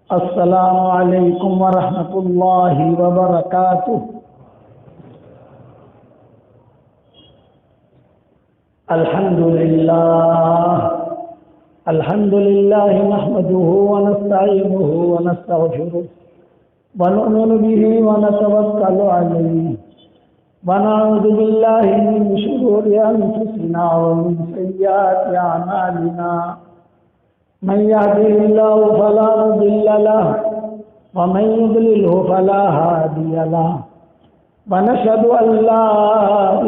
السلام علیکم ورحمۃ اللہ وبرکاتہ۔ الحمد للہ نحمده ونستعینه ونستغفره ونؤمن به ونتوکل علیہ ونعوذ باللہ من شرور انفسنا ومن سیئات اعمالنا، من يهده الله فلا مضل له ومن يضلله فلا هادي له، ونشهد أن لا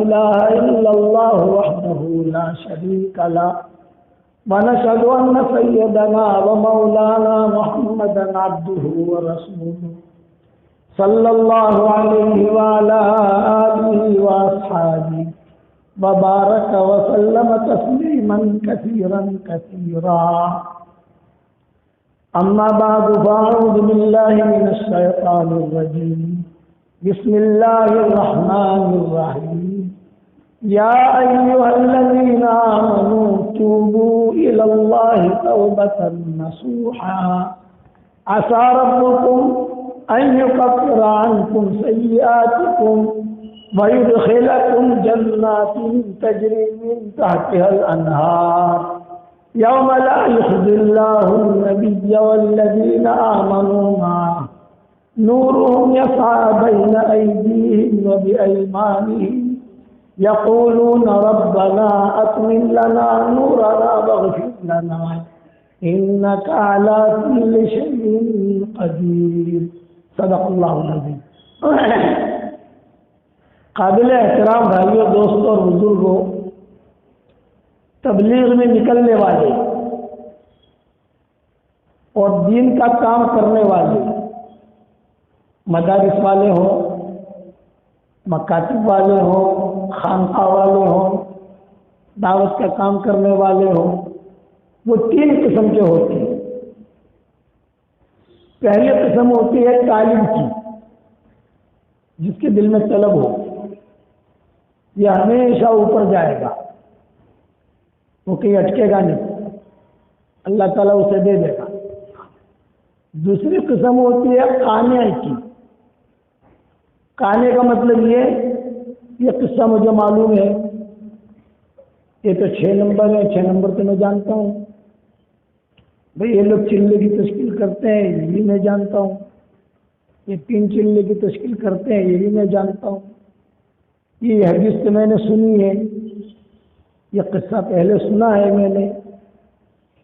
إله إلا الله وحده لا شريك له، ونشهد أن سيدنا ومولانا محمدا عبده ورسوله صلى الله عليه وعلى آله وأصحابه وبارك وسلم تسليما كثيرا كثيرا. أما بعد فأعوذ بالله من الشيطان الرجيم. بسم الله الرحمن الرحيم. يا أيها الذين آمنوا توبوا إلى الله توبة نصوحا عسى ربكم أن يكفر عنكم سيئاتكم ويدخلكم جنات تجري من تحتها الأنهار يوم لا يخزي الله النبي والذين آمنوا معه نورهم يسعى بين أيديهم وبأيمانهم يقولون ربنا أتمم لنا نورنا واغفر لنا إنك على كل شيء قدير. صدق اللہ العظیم. قابل احترام بھائیوں، دوستوں اور بزرگوں، تبلیغ میں نکلنے والے اور دین کا کام کرنے والے، مدارس والے ہوں، مکاتب والے ہوں، خانقاہ والے ہوں، دعوت کا کام کرنے والے ہوں، وہ تین قسم کے ہوتے ہیں. پہلی قسم ہوتی ہے تعلیم کی، جس کے دل میں طلب ہو، یہ ہمیشہ اوپر جائے گا، وہ کہیں اٹکے گا نہیں، اللہ تعالیٰ اسے دے دے گا. دوسری قسم ہوتی ہے قانع کی. قانع کا مطلب یہ قصہ مجھے معلوم ہے، یہ تو 6 نمبر ہے، 6 نمبر تو میں جانتا ہوں بھئی، یہ لوگ چلے کی تشکیل کرتے ہیں، یہ بھی میں جانتا ہوں، یہ 3 چلے کی تشکیل کرتے ہیں، یہ بھی میں جانتا ہوں، یہ حدیث تو میں نے سنی ہے، یہ قصہ پہلے سنا ہے میں نے.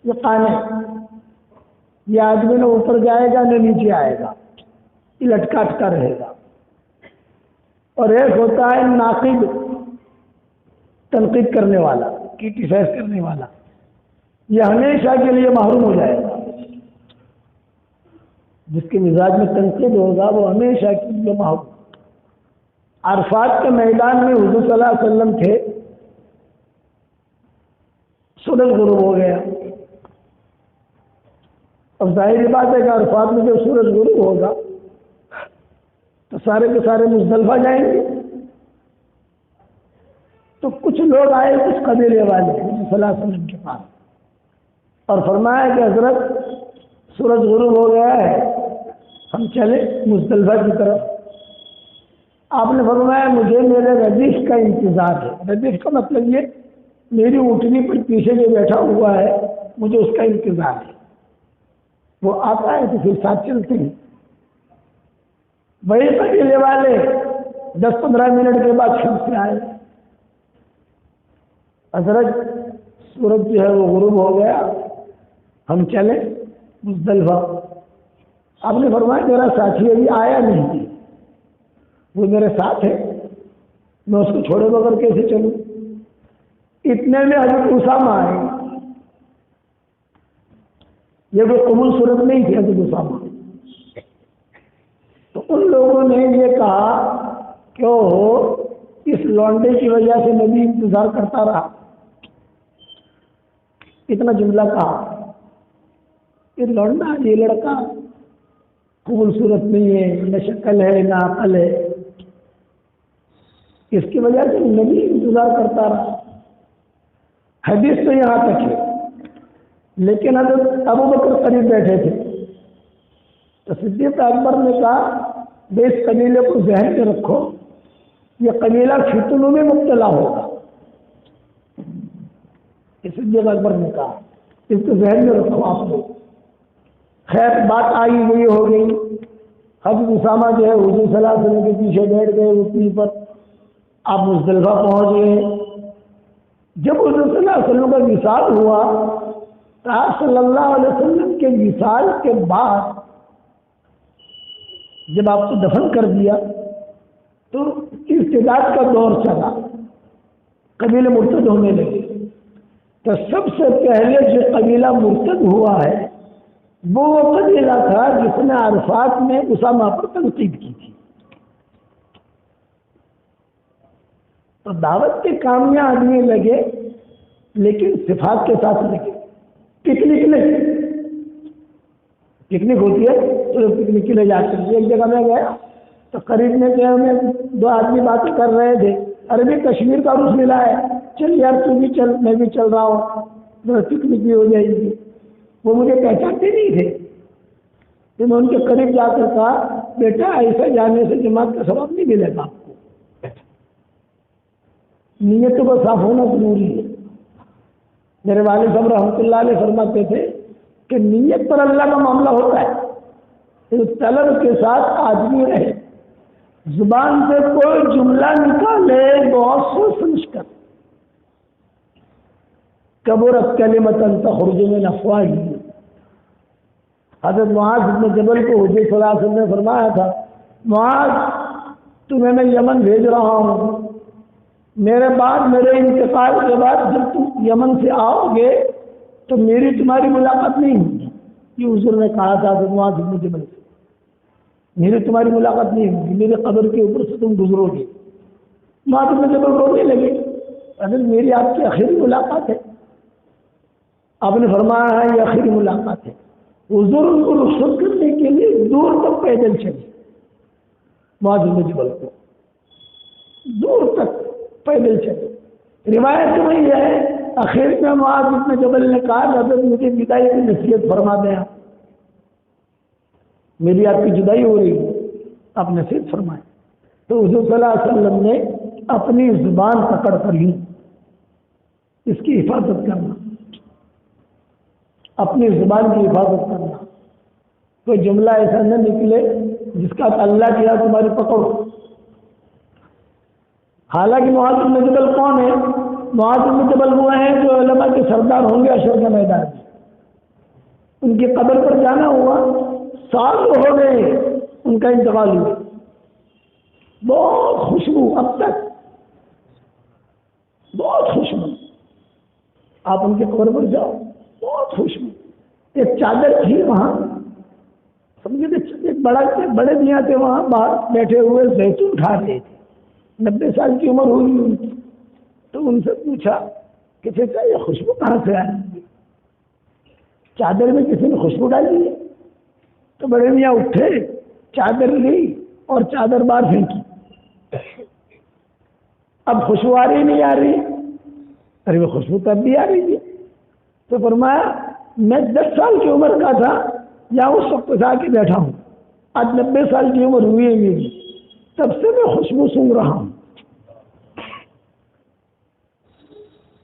یہ قانع. یہ آدمی نہ اوپر جائے گا نہ نیچے آئے گا، یہ لٹکا اٹکا رہے گا. اور ایک ہوتا ہے ناقد، تنقید کرنے والا، کرٹیسائز کرنے والا. یہ ہمیشہ کے لیے محروم ہو جائے گا. جس کے مزاج میں تنقید ہوگا وہ ہمیشہ کے لیے محروم. عرفات کے میدان میں حضور صلی اللہ علیہ وسلم تھے، سورج غروب ہو گیا. اب ظاہری بات ہے کہ عرفات میں جب سورج غروب ہوگا تو سارے کے سارے مزدلفہ جائیں گے. تو کچھ لوگ آئے، کچھ قبیلے والے حضور صلی اللہ علیہ وسلم کے پاس، اور فرمایا کہ حضرت سورج غروب ہو گیا ہے، ہم چلے مزدلفہ کی طرف. آپ نے فرمایا مجھے میرے ردیف کا انتظار ہے. ردیف کا مطلب یہ میری اونٹنی پر پیچھے جو بیٹھا ہوا ہے مجھے اس کا انتظار ہے، وہ آتا ہے تو پھر ساتھ چلتے ہیں. وہی قبیلے والے 10-15 منٹ کے بعد پھر سے آئے. حضرت سورج جو ہے وہ غروب ہو گیا، ہم چلے مزدلفہ. آپ نے فرمایا میرا ساتھی ابھی آیا نہیں، وہ میرے ساتھ ہے، میں اس کو چھوڑے بغیر کیسے چلوں؟ اتنے میں حضرت اسامہ آئے. یہ کوئی قبول صورت نہیں تھی حضرت اسامہ. تو ان لوگوں نے یہ کہا کہ اس لونڈے کی وجہ سے نبی انتظار کرتا رہا. اتنا جملہ کہا. یہ لونڈا، یہ لڑکا قبول صورت نہیں ہے، نہ شکل ہے نہ عقل ہے، اس کی وجہ سے نبی انتظار کرتا رہا. حدیث تو یہاں تک ہے، لیکن حضرت ابو بکر قریب بیٹھے تھے. تو صدیق اکبر نے کہا بے اس قبیلے کو ذہن میں رکھو، یہ قبیلہ فتنوں میں مبتلا ہوگا. صدیق اکبر نے کہا اس کو ذہن میں رکھو آپ لوگ. خیر بات آئی گئی ہو گئی. حضرت اسامہ جو ہے حضور صلی اللہ علیہ وسلم کے پیچھے بیٹھ گئے اونٹنی پر. آپ مزدلفہ پہنچ گئے. جب حضور صلی اللہ علیہ وسلم کا وصال ہوا تو آپ صلی اللہ علیہ وسلم کے وصال کے بعد جب آپ کو دفن کر دیا تو ارتداد کا دور چلا، قبیلے مرتد ہونے لگے. تو سب سے پہلے جو قبیلہ مرتد ہوا ہے وہ قبیلہ تھا جس نے عرفات میں اسامہ پر تنقید کی تھی. تو دعوت کے کام میں آدمی لگے لیکن صفات کے ساتھ لگے. پکنک نہیں، پکنک ہوتی ہے تو پکنک کے لیے جاتے ہیں. ایک جگہ میں گیا تو قریب میں جو ہے دو آدمی بات کر رہے تھے، عربی کشمیر کا روس ملا ہے، چل یار تو بھی چل میں بھی چل رہا ہوں، پکنک بھی ہو جائے گی. وہ مجھے پہچانتے نہیں تھے تو میں ان کے قریب جا کر کہا بیٹا ایسا جانے سے جماعت کا ثواب نہیں ملے گا آپ کو. نیتوں کا صاف ہونا ضروری ہے. میرے والد صاحب رحمۃ اللہ علیہ فرماتے تھے کہ نیت پر اللہ کا معاملہ ہوتا ہے. طلب کے ساتھ آدمی رہے، زبان سے کوئی جملہ نکالے بہت سوچ سمجھ کر. کبرت کلمۃ تخرج من افواہہم. حضرت معاذ بن جبل کو حضور صلی اللہ علیہ وسلم نے فرمایا تھا معاذ تمہیں میں یمن بھیج رہا ہوں، میرے بعد میرے انتقال کے بعد جب تم یمن سے آؤ گے تو میری تمہاری ملاقات نہیں ہوگی. یہ حضور نے کہا تھا حضرت معاذ بن جبل سے میری تمہاری ملاقات نہیں ہوگی، میرے قبر کے اوپر سے تم گزرو گے. معاذ بن جبل رونے لگے. حضرت میری آپ کی آخری ملاقات ہے. آپ نے فرمایا ہے یہ آخری ملاقات ہے. حضور ان کو رخصت کرنے کے لیے دور تک پیدل چلے. معاذ بن جبل کو دور تک پیدل چلے. روایت میں یہ ہے آخر میں معاذ بن جبل نے کہا حضرت مجھے بدائی کی نصیحت فرما دیں، میری آپ کی جدائی ہو رہی ہے، آپ نصیحت فرمائیں. تو حضور صلی اللہ علیہ وسلم نے اپنی زبان پکڑ کر لی. اس کی حفاظت کرنا، اپنی زبان کی حفاظت کرنا. کوئی جملہ ایسا نہ نکلے جس کا اللہ کیا تمہاری پکڑو. حالانکہ معاذ بن جبل کون ہے؟ معاذ بن جبل وہ ہیں جو علماء کے سردار ہوں گے حشر کے میدان میں. ان کی قبر پر جانا ہوا، سال ہو گئے ان کا انتقال ہوا. بہت خوشبو، اب تک بہت خوشبو. آپ ان کی قبر پر جاؤ، بہت خوشبو. ایک چادر تھی وہاں، سمجھے ایک بڑے میاں تھے وہاں باہر بیٹھے ہوئے زیتون کھا رہے تھے. 90 سال کی عمر ہوئی ان کی. تو ان سے پوچھا کہ چچا یہ خوشبو کہاں سے آئی؟ چادر میں کسی نے خوشبو ڈالی ہے؟ تو بڑے میاں اٹھے، چادر لی اور چادر باہر پھینکی. اب خوشبو آ رہی نہیں آ رہی؟ ارے وہ خوشبو تب بھی آ رہی تھی. تو فرمایا میں 10 سال کی عمر کا تھا یا اس وقت جا کے بیٹھا ہوں، آج 90 سال کی عمر ہوئی ہے میری، تب سے میں خوشبو سونگ رہا ہوں.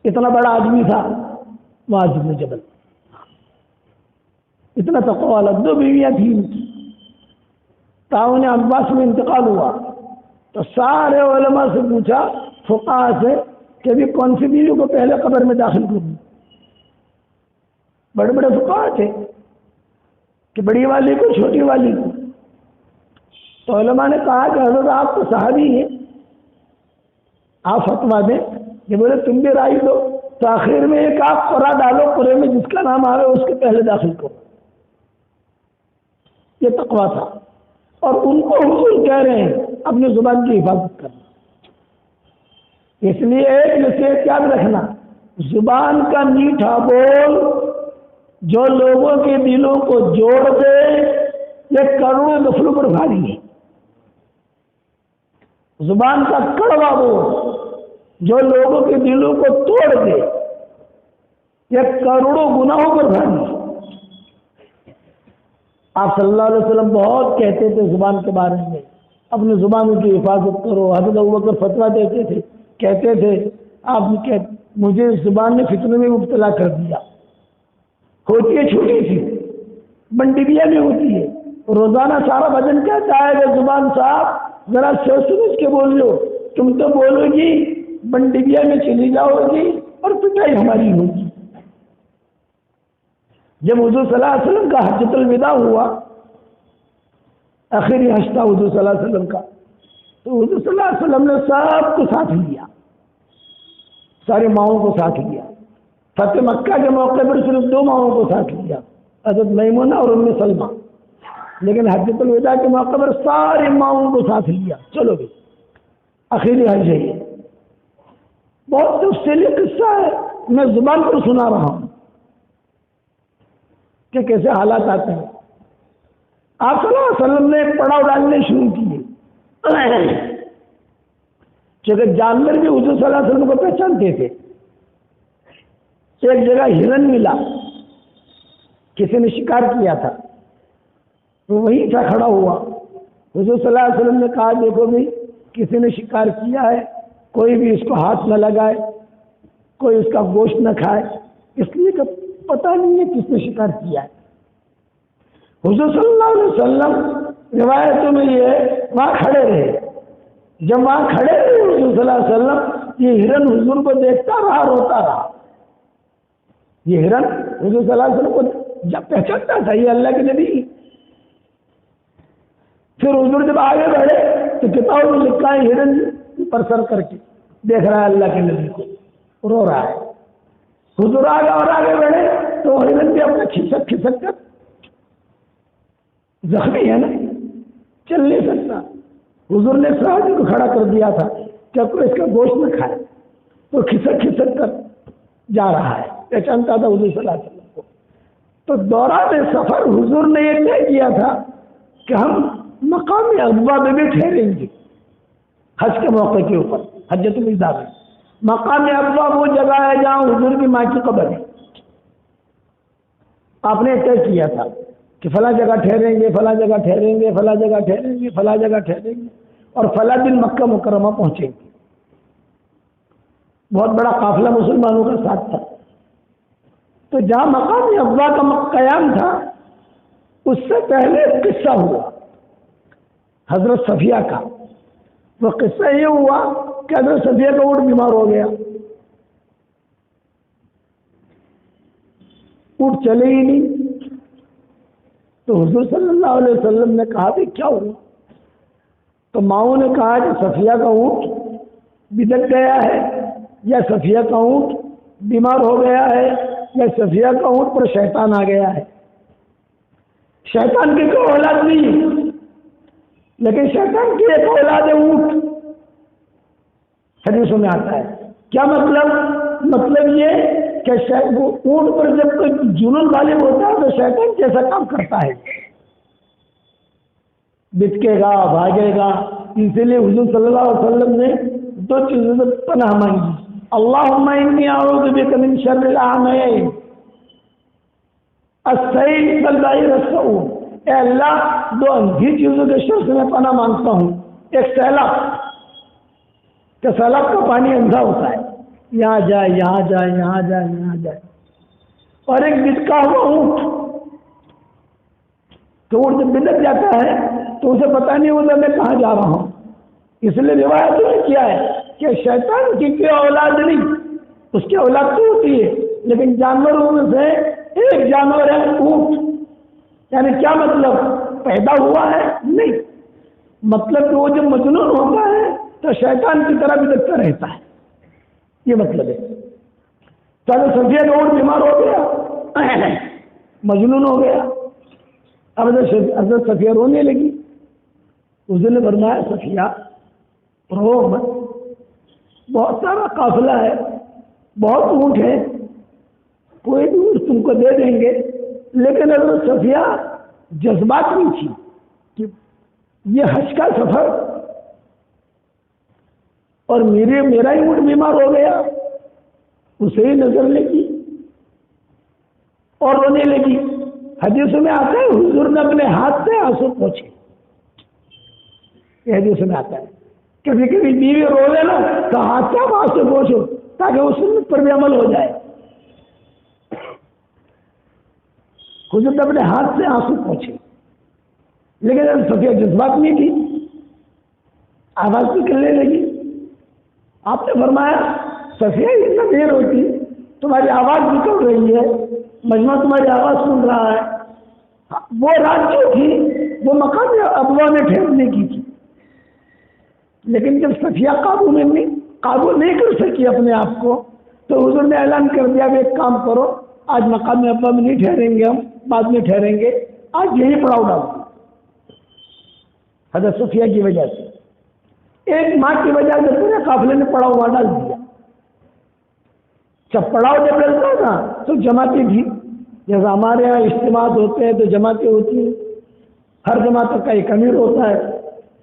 اتنا بڑا آدمی تھا معاذ بن جبل. اتنا تقویٰ والا. 2 بیویاں تھیں ان کی. تعاون عباس میں انتقال ہوا تو سارے علماء سے پوچھا، فقہاء سے، کہ بھی کون سی بیوی کو پہلے قبر میں داخل کروں. بڑے بڑے فقہاء تھے کہ بڑی والی کو چھوٹی والی کو. تو علماء نے کہا کہ حضرت آپ تو صحابی ہیں، آپ فتویٰ دیں. کہ بولے تم بھی رائے دو. تو آخر میں ایک آپ قرآ ڈالو، قرے میں جس کا نام آئے اس کے پہلے داخل کرو. یہ تقویٰ تھا. اور ان کو حضور کہہ رہے ہیں اپنی زبان کی حفاظت کرنا. اس لیے ایک نصیحت یاد رکھنا، زبان کا میٹھا بول جو لوگوں کے دلوں کو جوڑ دے یہ کروڑوں نفلوں پر بھاری ہے. زبان کا کڑوا بول جو لوگوں کے دلوں کو توڑ دے یہ کروڑوں گناہوں پر بھاری ہے. آپ صلی اللہ علیہ وسلم بہت کہتے تھے زبان کے بارے میں، اپنی زبانوں کی حفاظت کرو۔ حضرت ابوبکر فتویٰ دیتے تھے، کہتے تھے آپ مجھے اس زبان نے فتنے میں مبتلا کر دیا۔ ہوتی ہے چھوٹی سی، بنڈبیا میں ہوتی ہے، روزانہ سارا بدن کہتا ہے کہ زبان صاحب ذرا سوچ سمجھ کے بول لو، تم تو بولو گی بنڈبیا میں چلی جاؤ گی اور پٹائی ہماری ہوگی۔ جب حضور صلی اللہ علیہ وسلم کا حجۃ الوداع ہوا، آخری حج تھا حضور صلی اللہ علیہ وسلم کا، تو حضور صلی اللہ علیہ وسلم نے سب کو ساتھ لیا، سارے ماؤں کو ساتھ لیا۔ فتح مکہ کے موقع پر صرف 2 ماؤں کو ساتھ لیا، حضرت میمونہ اور ام سلمہ، لیکن حجۃ الوداع کے موقع پر سارے ماؤں کو ساتھ لیا، چلو بھی آخری حج ہے۔ یہ بہت تفصیلی قصہ ہے، میں زبان پر سنا رہا ہوں کہ کیسے حالات آتے ہیں۔ آپ صلی اللہ علیہ وسلم نے ایک پڑاؤ ڈالنے شروع کیے، چونکہ جانور بھی حضور صلی اللہ علیہ وسلم کو پہچانتے تھے۔ ایک جگہ ہرن ملا، کسی نے شکار کیا تھا، وہ وہیں تھا کھڑا ہوا۔ حضور صلی اللہ علیہ وسلم نے کہا دیکھو بھی کسی نے شکار کیا ہے، کوئی بھی اس کو ہاتھ نہ لگائے، کوئی اس کا گوشت نہ کھائے، اس لیے کہ پتہ نہیں ہے کس نے شکار کیا ہے۔ حضور صلی اللہ علیہ وسلم روایتوں میں یہ وہاں کھڑے رہے، جب وہاں کھڑے رہے حضور صلی اللہ علیہ وسلم، یہ ہرن حضور کو دیکھتا رہا، روتا رہا۔ یہ ہرن حضور صلی اللہ علیہ وسلم کو جب پہچانتا تھا یہ اللہ کے نبی۔ پھر حضور جب آگے بڑھے تو کتابوں میں لکھا ہے ہرن پر سر کر کے دیکھ رہا ہے اللہ کے نبی کو، رو رہا ہے۔ حضور آگے اور آگے بڑھے تو ہرن بھی اپنا کھسک کھسک کر، زخمی ہے نا، چل نہیں سکتا، حضور نے صحابی کو کھڑا کر دیا تھا کہ کوئی اس کا گوشت نہ کھائے، تو کھسک کھسک کر جا رہا ہے، پہچانتا تھا حضور صلی اللہ علیہ وسلم کو۔ تو دوران سفر حضور نے یہ طے کیا تھا کہ ہم مقام ابوا میں بھی ٹھہریں گے، حج کے موقع کے اوپر، حجۃ الوداع میں۔ مقام ابوا وہ جگہ ہے جہاں حضور کی ماں کی قبر ہے۔ آپ نے طے کیا تھا کہ فلاں جگہ ٹھہریں گے، فلاں جگہ ٹھہریں گے، فلاں جگہ ٹھہریں گے، فلاں جگہ ٹھہریں گے، اور فلاں دن مکہ مکرمہ پہنچیں گے۔ بہت بڑا قافلہ مسلمانوں کا ساتھ تھا۔ تو جہاں مقام ابوا کا قیام تھا، اس سے پہلے ایک قصہ ہوا حضرت صفیہ کا۔ وہ قصہ یہ ہوا کہ حضرت صفیہ کا اونٹ بیمار ہو گیا، اونٹ چلے ہی نہیں۔ تو حضور صلی اللہ علیہ وسلم نے کہا کہ کیا ہوا؟ تو ماؤں نے کہا کہ صفیہ کا اونٹ بگڑ گیا ہے، یا صفیہ کا اونٹ بیمار ہو گیا ہے، یا صفیہ کا اونٹ پر شیطان آ گیا ہے۔ شیطان کی کوئی اولاد نہیں، لیکن شیطان کی ایک اولاد ہے اونٹ، حدیثوں میں آتا ہے۔ کیا مطلب یہ کہ اونٹ پر جب کوئی جنون غالب ہوتا ہے تو شیطان کیسا کام کرتا ہے، بچکے گا، بھاگے گا۔ اسی لیے حضور صلی اللہ علیہ وسلم نے 2 چیزوں سے پناہ مانگی، اللہم انی اعوذ بک من شر الاعمی السیل والبعیر السعود۔ اے اللہ 2 اندھی چیزوں کے شر سے میں پناہ مانگتا ہوں۔ ایک سیلاب، کہ سیلاب کا پانی اندھا ہوتا ہے، یہاں جائے یہاں جائے یہاں جائے یہاں جائے، اور ایک بچکا ہوا اونٹ، تو اونٹ جب بلک جاتا ہے تو اسے پتہ نہیں ہوتا میں کہاں جا رہا ہوں۔ اس لیے روایت میں کیا ہے کہ شیطان کی کوئی اولاد نہیں، اس کی اولاد تو ہوتی ہے، لیکن جانوروں میں سے ایک جانور ہے اونٹ۔ یعنی کیا مطلب؟ پیدا ہوا ہے؟ نہیں، مطلب کہ وہ جب مجنون ہوتا ہے تو شیطان کی طرح بھی دیکھتا رہتا ہے، یہ مطلب ہے۔ تو صفیہ کا اونٹ بیمار ہو گیا، مجنون ہو گیا۔ اب حضرت صفیہ رونے لگی۔ اس نے فرمایا صفیہ رو مت، بہت سارا قافلہ ہے، بہت اونٹ ہے، کوئی بھی اونٹ تم کو دے دیں گے۔ لیکن حضرت صفیہ جذبات نہیں تھی کہ یہ حج کا سفر اور میرا ہی اونٹ بیمار ہو گیا، اسے ہی نظر لگی اور رونے لگی۔ حدیث میں آتا ہے حضور نے اپنے ہاتھ سے آنسو پوچھے، یہ حدیث میں آتا ہے. کبھی کبھی بیوی رو لے نا تو ہاتھ سے آپ آنسو پوچھو تاکہ اس سنت پر بھی عمل ہو جائے. حضور نے اپنے ہاتھ سے آنسو پوچھے، لیکن صفیہ جذبات نہیں تھی، آواز نکلنے لگی. آپ نے فرمایا صفیہ اتنا دیر ہوتی تمہاری آواز نکل رہی ہے، مجمع تمہاری آواز سن رہا ہے. وہ رات جو تھی وہ مقام ابوا میں ٹھہرنے کی تھی، لیکن جب صفیہ قابو نہیں کر سکی اپنے آپ کو تو حضور نے اعلان کر دیا کہ ایک کام کرو، آج مقام ابوا میں نہیں ٹھہریں گے، ہم بعد میں ٹھہریں گے، آج یہی پڑاؤ ڈال دو. حضرت صفیہ کی وجہ سے، ایک ماں کی وجہ سے پورے قافلے نے پڑاؤ وہاں ڈال دیا. جب پڑاؤ جب ڈلتا تھا تو جماعتیں تھی، جیسے ہمارے یہاں اجتماعات ہوتے ہیں تو جماعتیں ہوتی ہیں، ہر جماعت کا ایک امیر ہوتا ہے،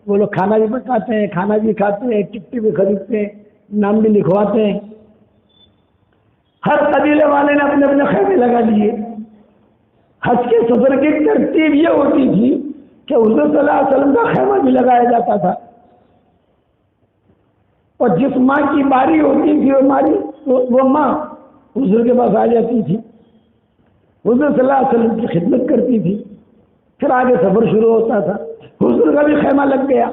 وہ لوگ کھانا بھی پکاتے ہیں، کھانا بھی کھاتے ہیں، ٹکٹی بھی خریدتے ہیں، نام بھی لکھواتے ہیں. ہر قبیلے والے نے اپنے اپنے خیمے لگا لیے. حج کے سفر کی ترتیب یہ ہوتی تھی کہ حضور صلی اللہ علیہ وسلم کا خیمہ بھی لگایا جاتا تھا، اور جس ماں کی باری ہوتی تھی وہ ماں حضور کے پاس آ جاتی تھی، حضور صلی اللہ علیہ وسلم کی خدمت کرتی تھی. پھر آگے سفر شروع ہوتا تھا، حضور کا بھی خیمہ لگ گیا.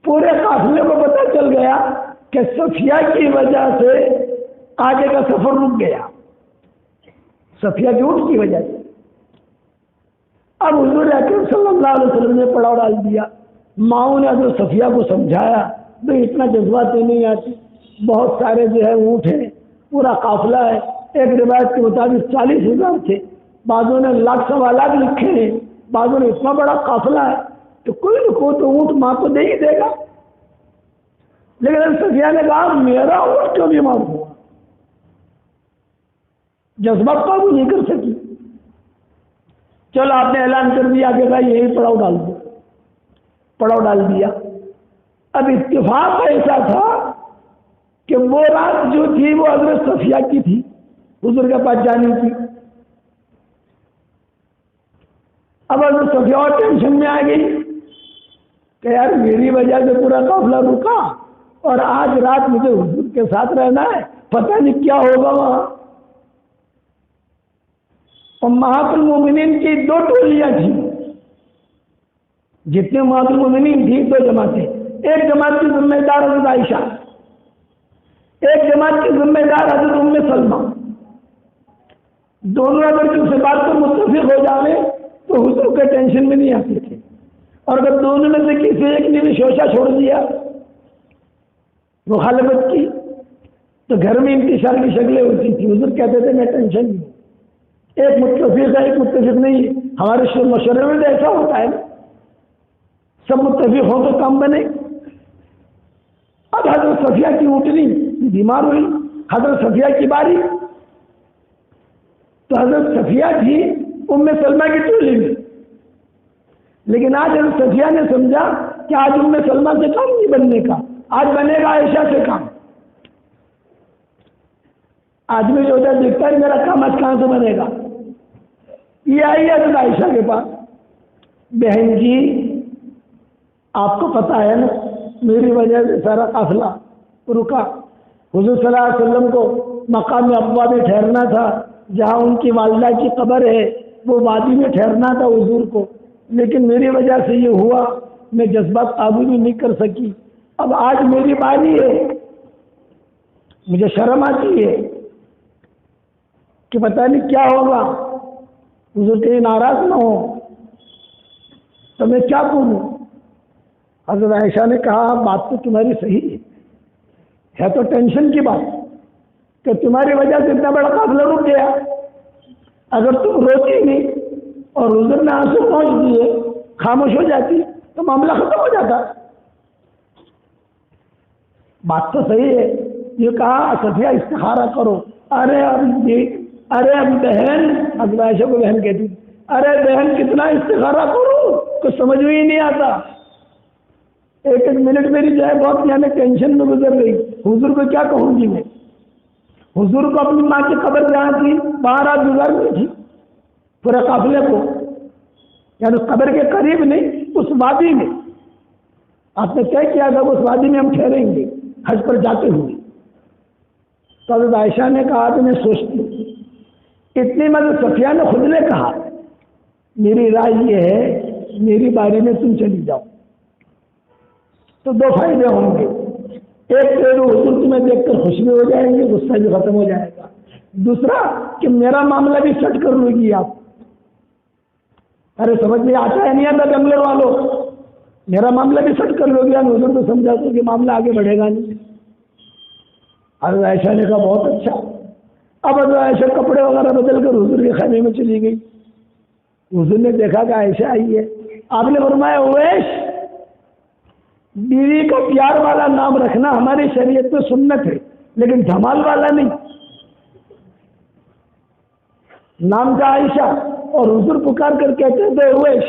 پورے قافلے کو پتہ چل گیا کہ صفیہ کی وجہ سے آگے کا سفر رک گیا، صفیہ کے اونٹ کی وجہ سے. اب حضور اکرم صلی اللہ علیہ وسلم نے پڑاؤ ڈال دیا. ماؤں نے حضرت صفیہ کو سمجھایا بھائی اتنا جذبات نہیں آتی، بہت سارے جو ہے اونٹ ہیں، پورا قافلہ ہے. ایک روایت کے مطابق 40,000 تھے، بعضوں نے لاکھ سوا لاکھ لکھے ہیں، بعضوں نے اتنا بڑا قافلہ ہے تو کوئی نہ کوئی تو اونٹ ماں کو دے ہی دے گا. لیکن صفیہ نے کہا میرا اونٹ کیوں بیمار ہوا، جذبات قابو نہیں کر سکی. چلو آپ نے اعلان کر دیا کہ بھائی یہی پڑاؤ ڈال دو، پڑاؤ ڈال دیا. اب اتفاق ایسا تھا کہ وہ رات جو تھی وہ حضرت صفیہ کی تھی، حضور کے پاس جانی تھی. اب حضرت صفیہ اور ٹینشن میں آ گئی کہ یار میری وجہ سے پورا قافلہ رکا اور آج رات مجھے حضور کے ساتھ رہنا ہے، پتہ نہیں کیا ہوگا وہاں. امہات المومنین کی 2 ٹولیاں تھیں، جتنے امہات المومنین تھی 2 جماعتیں. ایک جماعت کی ذمہ دار حضرت عائشہ، ایک جماعت کی ذمہ دار حضرت ام سلمہ. دونوں اگر کسی بات پر متفق ہو جاوے تو حضور کے ٹینشن میں نہیں آتے تھے، اور اگر دونوں میں سے کسی ایک نے بھی شوشہ چھوڑ دیا، مخالفت کی، تو گھر میں انتشار کی شکلیں ہوتی تھی. حضور کہتے تھے میں ٹینشن نہیں ہوں، ایک متفق ہے ایک متفق نہیں ہے. ہمارے مشورے میں تو ایسا ہوتا ہے نا، سب متفق ہو تو کام بنے. اب حضرت صفیہ کی اونٹنی بیمار ہوئی، حضرت صفیہ کی باری، تو حضرت صفیہ تھی ام سلمہ کی ٹولی میں. لیکن آج حضرت صفیہ نے سمجھا کہ آج ام سلمہ سے کام نہیں بننے کا، آج بنے گا عائشہ سے کام. آدمی جو ہوتا ہے دیکھتا ہے میرا کام آج کہاں سے بنے گا. یہ آئی حضرت عائشہ کے پاس، بہن جی آپ کو پتا ہے نا میری وجہ سے سارا قافلہ رکا. حضور صلی اللہ علیہ وسلم کو مقام ابوا میں ٹھہرنا تھا، جہاں ان کی والدہ کی قبر ہے وہ وادی میں ٹھہرنا تھا حضور کو، لیکن میری وجہ سے یہ ہوا، میں جذبات قابو بھی نہیں کر سکی. اب آج میری باری ہے، مجھے شرم آتی ہے کہ پتہ نہیں کیا ہوگا، حضور کہیں ناراض نہ ہو تو میں کیا کروں. حضرت عائشہ نے کہا بات تو تمہاری صحیح ہے تو ٹینشن کی بات کہ تمہاری وجہ سے اتنا بڑا قافلہ رک گیا. اگر تم روتی نہیں اور حضور نے آنسو پہنچ دیے، خاموش ہو جاتی تو معاملہ ختم ہو جاتا. بات تو صحیح ہے. یہ کہا صفیہ استخارہ کرو. ارے اب بہن، حضرت عائشہ کو بہن کہتی، ارے بہن کتنا استخارہ کروں کچھ سمجھ میں ہی نہیں آتا. ایک منٹ میری جو ہے بہت یعنی ٹینشن میں گزر گئی. حضور کو کیا کہوں گی میں؟ حضور کو اپنی ماں کی قبر جہاں تھی وہاں رات گزارنی تھی. پورے قافلے کو، یعنی قبر کے قریب نہیں، اس وادی میں آپ نے طے کیا تھا اس وادی میں ہم ٹھہریں گے حج پر جاتے ہوئے۔ تو حضرت عائشہ نے کہا کہ میں سوچتی ہوں، اتنی مدد صفیہ نے خود نے کہا میری رائے یہ ہے میری باری میں تم چلی جاؤ، تو دو فائدے ہوں گے، ایک تو حضور تمہیں دیکھ کر خوش بھی ہو جائیں گے، غصہ بھی ختم ہو جائے گا، دوسرا کہ میرا معاملہ بھی سیٹ کر لو گی آپ۔ ارے سمجھ میں آتا ہے نہیں آتا بنگلور والوں، میرا معاملہ بھی سیٹ کر لو گی، حضور تو سمجھا تو کہ معاملہ آگے بڑھے گا نہیں۔ حضرت عائشہ نے کہا بہت اچھا۔ اب حضرت عائشہ کپڑے وغیرہ بدل کر حضور کے خیمے میں چلی گئی۔ حضور نے دیکھا کہ عائشہ آئی ہے، آپ نے فرمایا اویس، بیوی کا پیار والا نام رکھنا ہماری شریعت میں سنت ہے، لیکن دھمال والا نہیں۔ نام تھا عائشہ، اور حضور پکار کر کہتے تھے اویس،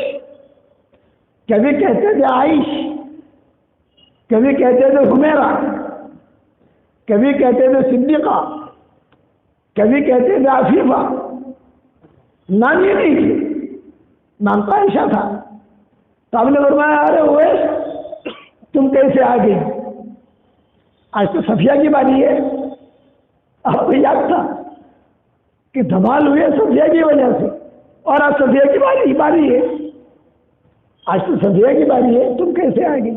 کبھی کہتے تھے عائش، کبھی کہتے تھے حمیرہ، کبھی کہتے تھے صدیقہ، کبھی کہتے تھے عفیفہ، نام یہ نہیں تھے، نام تو عائشہ تھا۔ تو آپ نے فرمایا ارے اویس تم کیسے آ گئی؟ آج تو صفیہ کی باری ہے۔ آپ کو یاد تھا کہ دھمال ہوئے صفیہ کی وجہ سے، اور آج صفیہ کی باری ہے، آج تو صفیہ کی باری ہے، تم کیسے آ گئی؟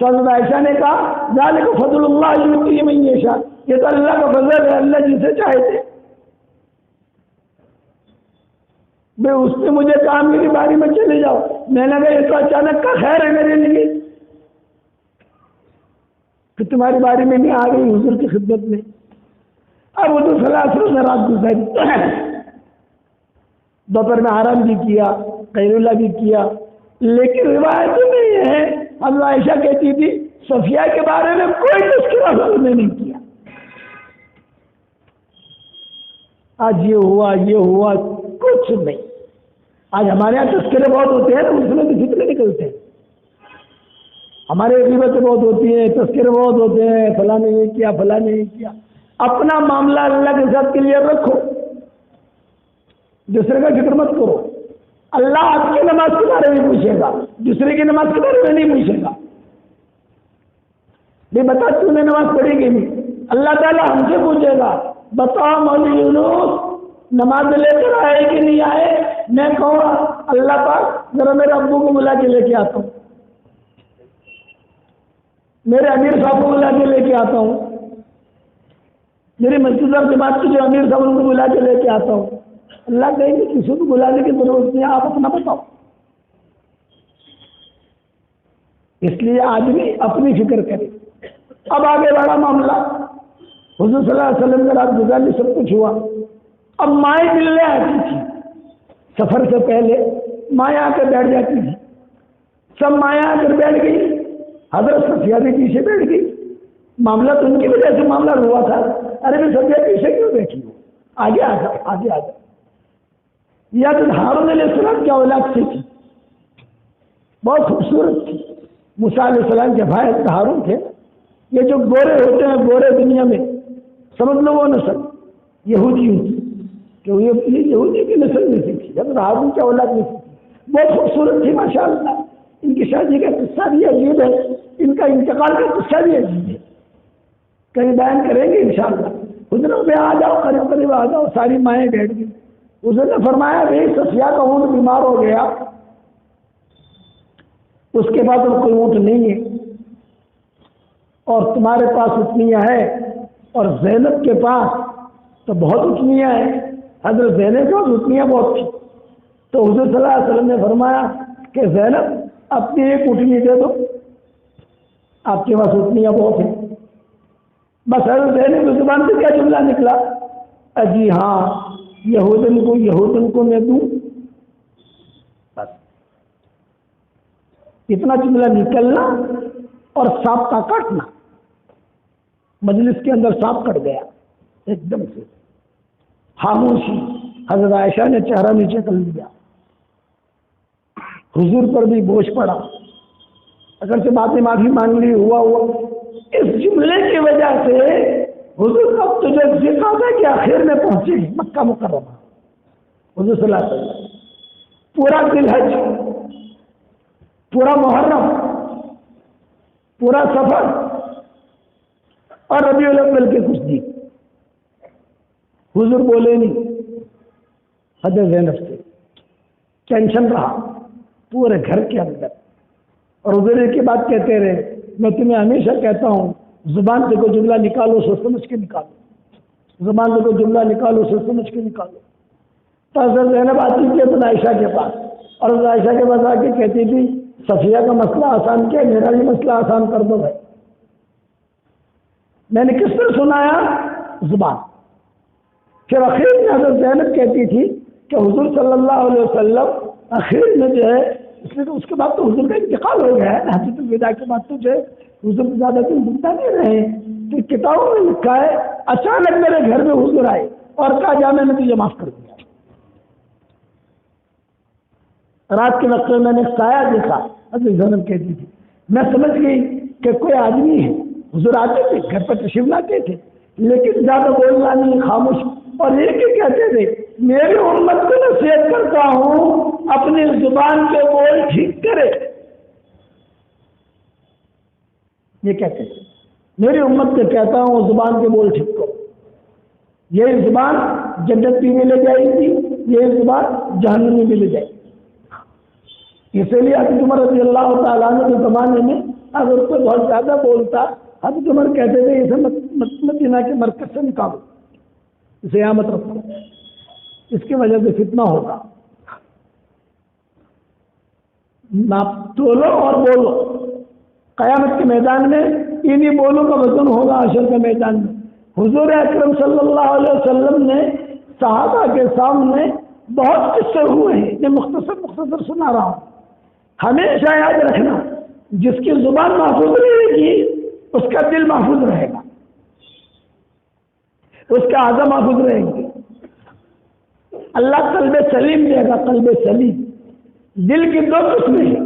تو حضرت عائشہ نے کہا ذالک فضل اللہ یؤتیہ من یشاء، یہ تو اللہ کا فضل ہے، اللہ جسے چاہے تھے۔ میں اس نے مجھے کہا میری باری میں چلے جاؤ، میں نے کہا یہ تو اچانک کا خیر ہے میرے لیے کہ تمہاری باری میں نہیں آ گئی حضور کی خدمت میں۔ اب حضور صلی اللہ علیہ وسلم نے رات گزاری، دوپہر میں آرام بھی کیا، قیلولہ بھی کیا، لیکن روایتوں میں یہ ہے حضرت عائشہ کہتی تھی صفیہ کے بارے میں کوئی تذکرہ حضور نے نہیں کیا۔ آج یہ ہوا کچھ نہیں۔ آج ہمارے یہاں تذکرے بہت ہوتے ہیں، اس میں بھی ذکر نکلتے ہیں، ہمارے غیبتیں بہت ہوتی ہیں، تذکرے بہت ہوتے ہیں، فلاں نے یہ کیا، فلاں نے یہ کیا۔ اپنا معاملہ اللہ کے ساتھ کلیئر رکھو، دوسرے کا ذکر مت کرو۔ اللہ آپ کی نماز کے بارے میں پوچھے گا، دوسرے کی نماز کے بارے میں نہیں پوچھے گا۔ یہ بتا تم نے نماز پڑھی کہ نہیں، اللہ تعالیٰ ہم سے پوچھے گا بتا مولوی یونس نماز لے کر آئے کہ نہیں آئے؟ میں کہوں گا اللہ پاک ذرا میرے ابو کو بلا کے لے کے آتا ہوں، میرے امیر صاحب کو بلا کے لے کے آتا ہوں، میری مسجد اور جماعت کے جو امیر صاحب ان کو بلا کے لے کے آتا ہوں۔ اللہ کہیں گے کسی کو بلانے کی ضرورت نہیں، آپ اپنا بتاؤ۔ اس لیے آدمی اپنی فکر کرے۔ اب آگے بڑھا معاملہ، حضور صلی اللہ علیہ وسلم کا رات گزاری سب کچھ ہوا۔ اب مائیں ملنے آتی تھی، سفر سے پہلے مائیں آ کر بیٹھ جاتی تھی، سب مائیں آ کر بیٹھ گئی، حضرت صفیہ بھی پیچھے بیٹھ گئی۔ معاملہ تو ان کی وجہ سے معاملہ ہوا تھا، ارے بھی صفیہ پیچھے کیوں بیٹھی ہو، آگے آ جاؤ، آگے آ جاؤ۔ یا تو ہارون علیہ السلام کی اولاد سے تھی، بہت خوبصورت تھی۔ موسیٰ علیہ السلام کے بھائی ہارون تھے۔ یہ جو گورے ہوتے ہیں گورے دنیا میں، سمجھ لو وہ نسل یہودیوں کی، کہ یہ یہودی کی نسل میں سے تھی، جب ہارون کی اولاد میں سے تھی، بہت خوبصورت تھی ماشاءاللہ۔ ان کی شادی کا قصہ بھی عجیب ہے، ان کا انتقال کا قصہ بھی عجیب ہے، کہیں بیان کریں گے انشاءاللہ۔ حضرت میں آ جاؤ، قریب قریب آ جاؤ، ساری مائیں بیٹھ گئی۔ حضرت نے فرمایا بھائی صفیہ کا اونٹ بیمار ہو گیا، اس کے بعد اب کوئی اونٹ نہیں ہے، اور تمہارے پاس اٹھنیاں ہے، اور زینب کے پاس تو بہت اٹھنیاں ہیں، حضرت زینب کے پاس اٹھنیاں بہت تھی۔ تو حضور صلی اللہ علیہ وسلم نے فرمایا کہ زینب اپنی ایک اٹھنی دے دو، آپ کے پاس اٹھنیاں بہت ہیں۔ بس حضرت زینب کی زبان سے کیا جملہ نکلا؟ جی ہاں، یہودن کو میں دوں۔ بس اتنا جملہ نکلنا اور سانپ کا کاٹنا، مجلس کے اندر سانپ کٹ گیا ایک دم سے، خاموشی۔ حضرت عائشہ نے چہرہ نیچے کر لیا، حضور پر بھی بوجھ پڑا، اگر سے بات نے معافی مانگ لی، ہوا اس جملے کی وجہ سے حضور اب تجھے ذکر ہے کہ آخر میں پہنچے مکہ مکرمہ، حضور صلی اللہ علیہ وسلم پورا ذی الحج، پورا محرم، پورا سفر اور ربیع الاول کے کچھ دن حضور بولے نہیں. حضرت زینب سے ٹینشن رہا پورے گھر کے اندر، اور حضور ایک ہی بات کہتے رہے، میں تمہیں ہمیشہ کہتا ہوں زبان سے کوئی جملہ نکالو سوچ سمجھ کے نکالو، زبان سے کوئی جملہ نکالو سوچ سمجھ کے نکالو. تو حضرت زینب آتی تھی اپنا عائشہ کے پاس، اور حضرت عائشہ کے پاس آ کے کہتی تھی صفیہ کا مسئلہ آسان کیا، میرا بھی مسئلہ آسان کر دو بھائی. میں نے کس پر سنایا؟ زبان. پھر اخیر میں حضرت زینب کہتی تھی کہ حضور صلی اللہ علیہ وسلم اخیر میں جو ہے، اس لیے تو اس کے بعد تو حضور کا انتقال ہو گیا ہے، حجۃ الوداع کے بعد تو جو ہے حضور زیادہ دن زندہ نہیں رہے. تو کتابوں میں لکھا ہے اچانک میرے گھر میں حضور آئے اور کہا جا میں نے تجھے معاف کر دیا. رات کے وقت میں نے ایک سایہ دیکھا، حضرت زینب کہتی تھی میں سمجھ گئی کہ کوئی آدمی ہے. حضور آتے تھے گھر پر تشریف لاتے تھے لیکن زیادہ بولنا نہیں، خاموش، اور یہ کہ کہتے تھے میری امت کو نصیحت کرتا ہوں اپنی زبان کے بول ٹھیک کرے. یہ کہتے تھے میری امت سے کہتا ہوں زبان کے بول ٹھیک کرو. یہی زبان جنت بھی میں لے جائے گی، یہی زبان جہنم میں بھی لے جائے گی. اسی لیے حضرت عمر رضی اللہ تعالیٰ عنہ کے زمانے میں اگر کوئی بہت زیادہ بولتا حضرت عمر کہتے تھے اسے مدینہ کے مرکز سے نکالو، اسے یہاں مت رکھو، اس کی وجہ سے فتنہ ہوگا. ناپ تولو اور بولو، قیامت کے میدان میں انہی بولوں کا وزن ہوگا. حشر کے میدان میں حضور اکرم صلی اللہ علیہ وسلم نے صحابہ کے سامنے بہت قصے ہوئے ہیں، میں مختصر سنا رہا ہوں. ہمیشہ یاد رکھنا جس کی زبان محفوظ رہے گی اس کا دل محفوظ رہے گا، اس کا اعضاء محفوظ رہیں گے. اللہ قلب سلیم دے گا، قلب سلیم. دل کی دو قسمیں ہیں،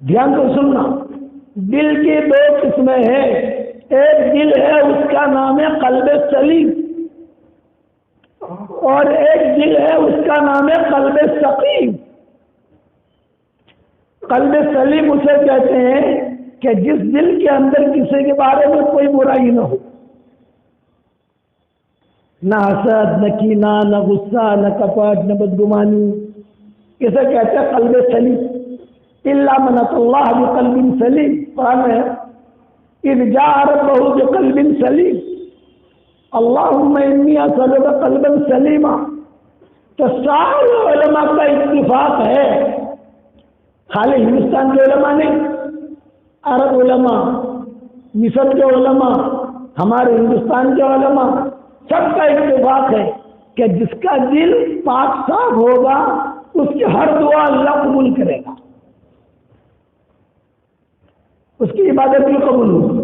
دھیان تو سننا، دل کی دو قسمیں ہیں. ایک دل ہے اس کا نام ہے قلب سلیم، اور ایک دل ہے اس کا نام ہے قلب سقیم. قلب سلیم اسے کہتے ہیں کہ جس دل کے اندر کسی کے بارے میں کوئی برائی نہ ہو، نہ حسد، نہ کینہ، نہ غصہ، نہ کپٹ، نہ بدگمانی. اسے کہتے ہیں قلب سلیم. الا من اتى الله بقلب سلیم. قرآن میں اذ جاء ربه بقلب سلیم اللهم انی اسألک قلبا سلیما. تو سارے علماء کا اتفاق ہے، خالی ہندوستان کے علماء نہیں، عرب علماء، مصر کے علماء، ہمارے ہندوستان کے علماء، سب کا اتفاق ہے کہ جس کا دل پاک صاف ہوگا اس کی ہر دعا اللہ قبول کرے گا، اس کی عبادت بھی قبول ہوگی